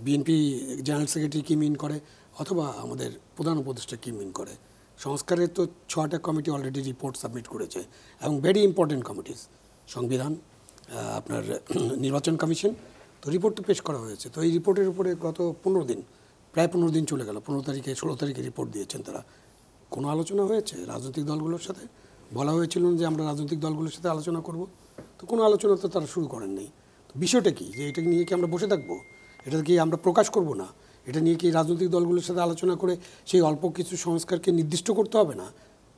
বিএনপি জেনারেল সেক্রেটারি কী মিন করে, অথবা আমাদের প্রধান উপদেষ্টা কী মিন করে। সংস্কারের তো 6টা কমিটি অলরেডি রিপোর্ট সাবমিট করেছে, এবং ভেরি ইম্পর্টেন্ট কমিটিস, সংবিধান, আপনার নির্বাচন কমিশন, তো রিপোর্ট তো পেশ করা হয়েছে। তো এই রিপোর্টের উপরে গত 15 দিন, প্রায় 15 দিন চলে গেল, 15 তারিখে 16 তারিখে রিপোর্ট দিয়েছেন তারা। কোনো আলোচনা হয়েছে রাজনৈতিক দলগুলোর সাথে? বলা হয়েছিল যে আমরা রাজনৈতিক দলগুলোর সাথে আলোচনা করব, তো কোনো আলোচনা তো তারা শুরু করেন নাই। তো বিষয়টা কি, যে এটা নিয়ে কি আমরা বসে থাকবো? এটা কি আমরা প্রকাশ করব না? এটা নিয়ে কি রাজনৈতিক দলগুলোর সাথে আলোচনা করে সেই অল্প কিছু সংস্কারকে নির্দিষ্ট করতে হবে না?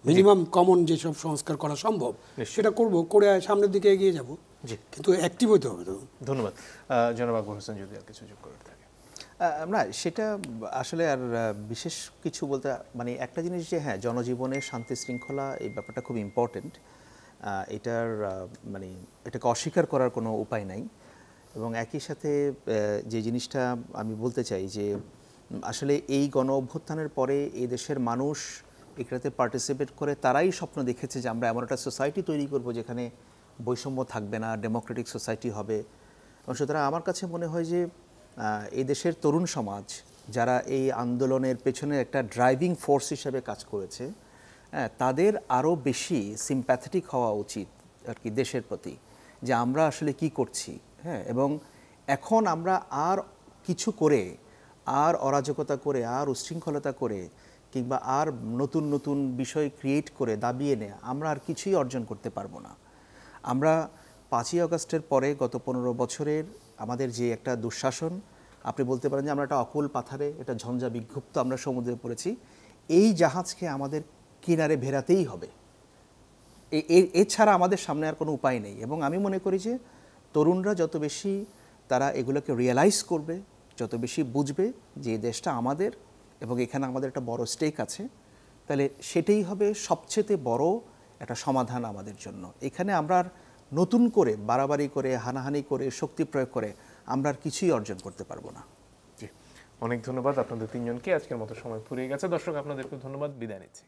মিনিমাম কমন যেসব সংস্কার করা সম্ভব সেটা করব, করে সামনের দিকে এগিয়ে যাব, কিন্তু অ্যাক্টিভ হতে হবে। তো ধন্যবাদ। জনাব আকবর হোসেন, যদি আর কিছু যোগ করতে থাকে। না, সেটা আসলে আর বিশেষ কিছু বলতে, মানে একটা জিনিস যে হ্যাঁ, জনজীবনে শান্তি শৃঙ্খলা এই ব্যাপারটা খুব ইম্পর্টেন্ট, এটার মানে এটাকে অস্বীকার করার কোনো উপায় নাই। এবং একই সাথে যে জিনিসটা আমি বলতে চাই যে আসলে এই গণ অভ্যুত্থানের পরে এই দেশের মানুষ এটাতে পার্টিসিপেট করে তারাই স্বপ্ন দেখেছে যে আমরা এমন একটা সোসাইটি তৈরি করব যেখানে বৈষম্য থাকবে না, ডেমোক্রেটিক সোসাইটি হবে। এবং সুতরাং আমার কাছে মনে হয় যে এই দেশের তরুণ সমাজ যারা এই আন্দোলনের পেছনে একটা ড্রাইভিং ফোর্স হিসেবে কাজ করেছে, তাদের আরও বেশি সিম্প্যাথেটিক হওয়া উচিত আর কি দেশের প্রতি, যে আমরা আসলে কি করছি। এবং এখন আমরা আর কিছু করে, আর অরাজকতা করে, আর উচ্ছৃঙ্খলতা করে, কিংবা আর নতুন নতুন বিষয় ক্রিয়েট করে দাবিয়ে নেয় আমরা আর কিছুই অর্জন করতে পারবো না। আমরা 5ই আগস্টের পরে গত 15 বছরের আমাদের যে একটা দুঃশাসন, আপনি বলতে পারেন যে আমরা একটা অকুল পাথারে, এটা ঝঞ্ঝা বিক্ষুব্ধ আমরা সমুদ্রে পড়েছি, এই জাহাজকে আমাদের কিনারে ভেরাতেই হবে। এছাড়া আমাদের সামনে আর কোনো উপায় নেই। এবং আমি মনে করি যে তরুণরা যত বেশি তারা এগুলোকে রিয়েলাইজ করবে, যত বেশি বুঝবে যে এই দেশটা আমাদের এবং এখানে আমাদের একটা বড় স্টেক আছে, তাহলে সেটাই হবে সবচেয়ে বড় একটা সমাধান আমাদের জন্য। এখানে আমরা আর নতুন করে বাড়াবাড়ি করে, হানাহানি করে, শক্তি প্রয়োগ করে আমরা আর কিছুই অর্জন করতে পারবো না। জি, অনেক ধন্যবাদ আপনাদের তিনজনকে। আজকের মতো সময় ফুরিয়ে গেছে। দর্শক, আপনাদেরকে ধন্যবাদ। বিদায় নিচ্ছি।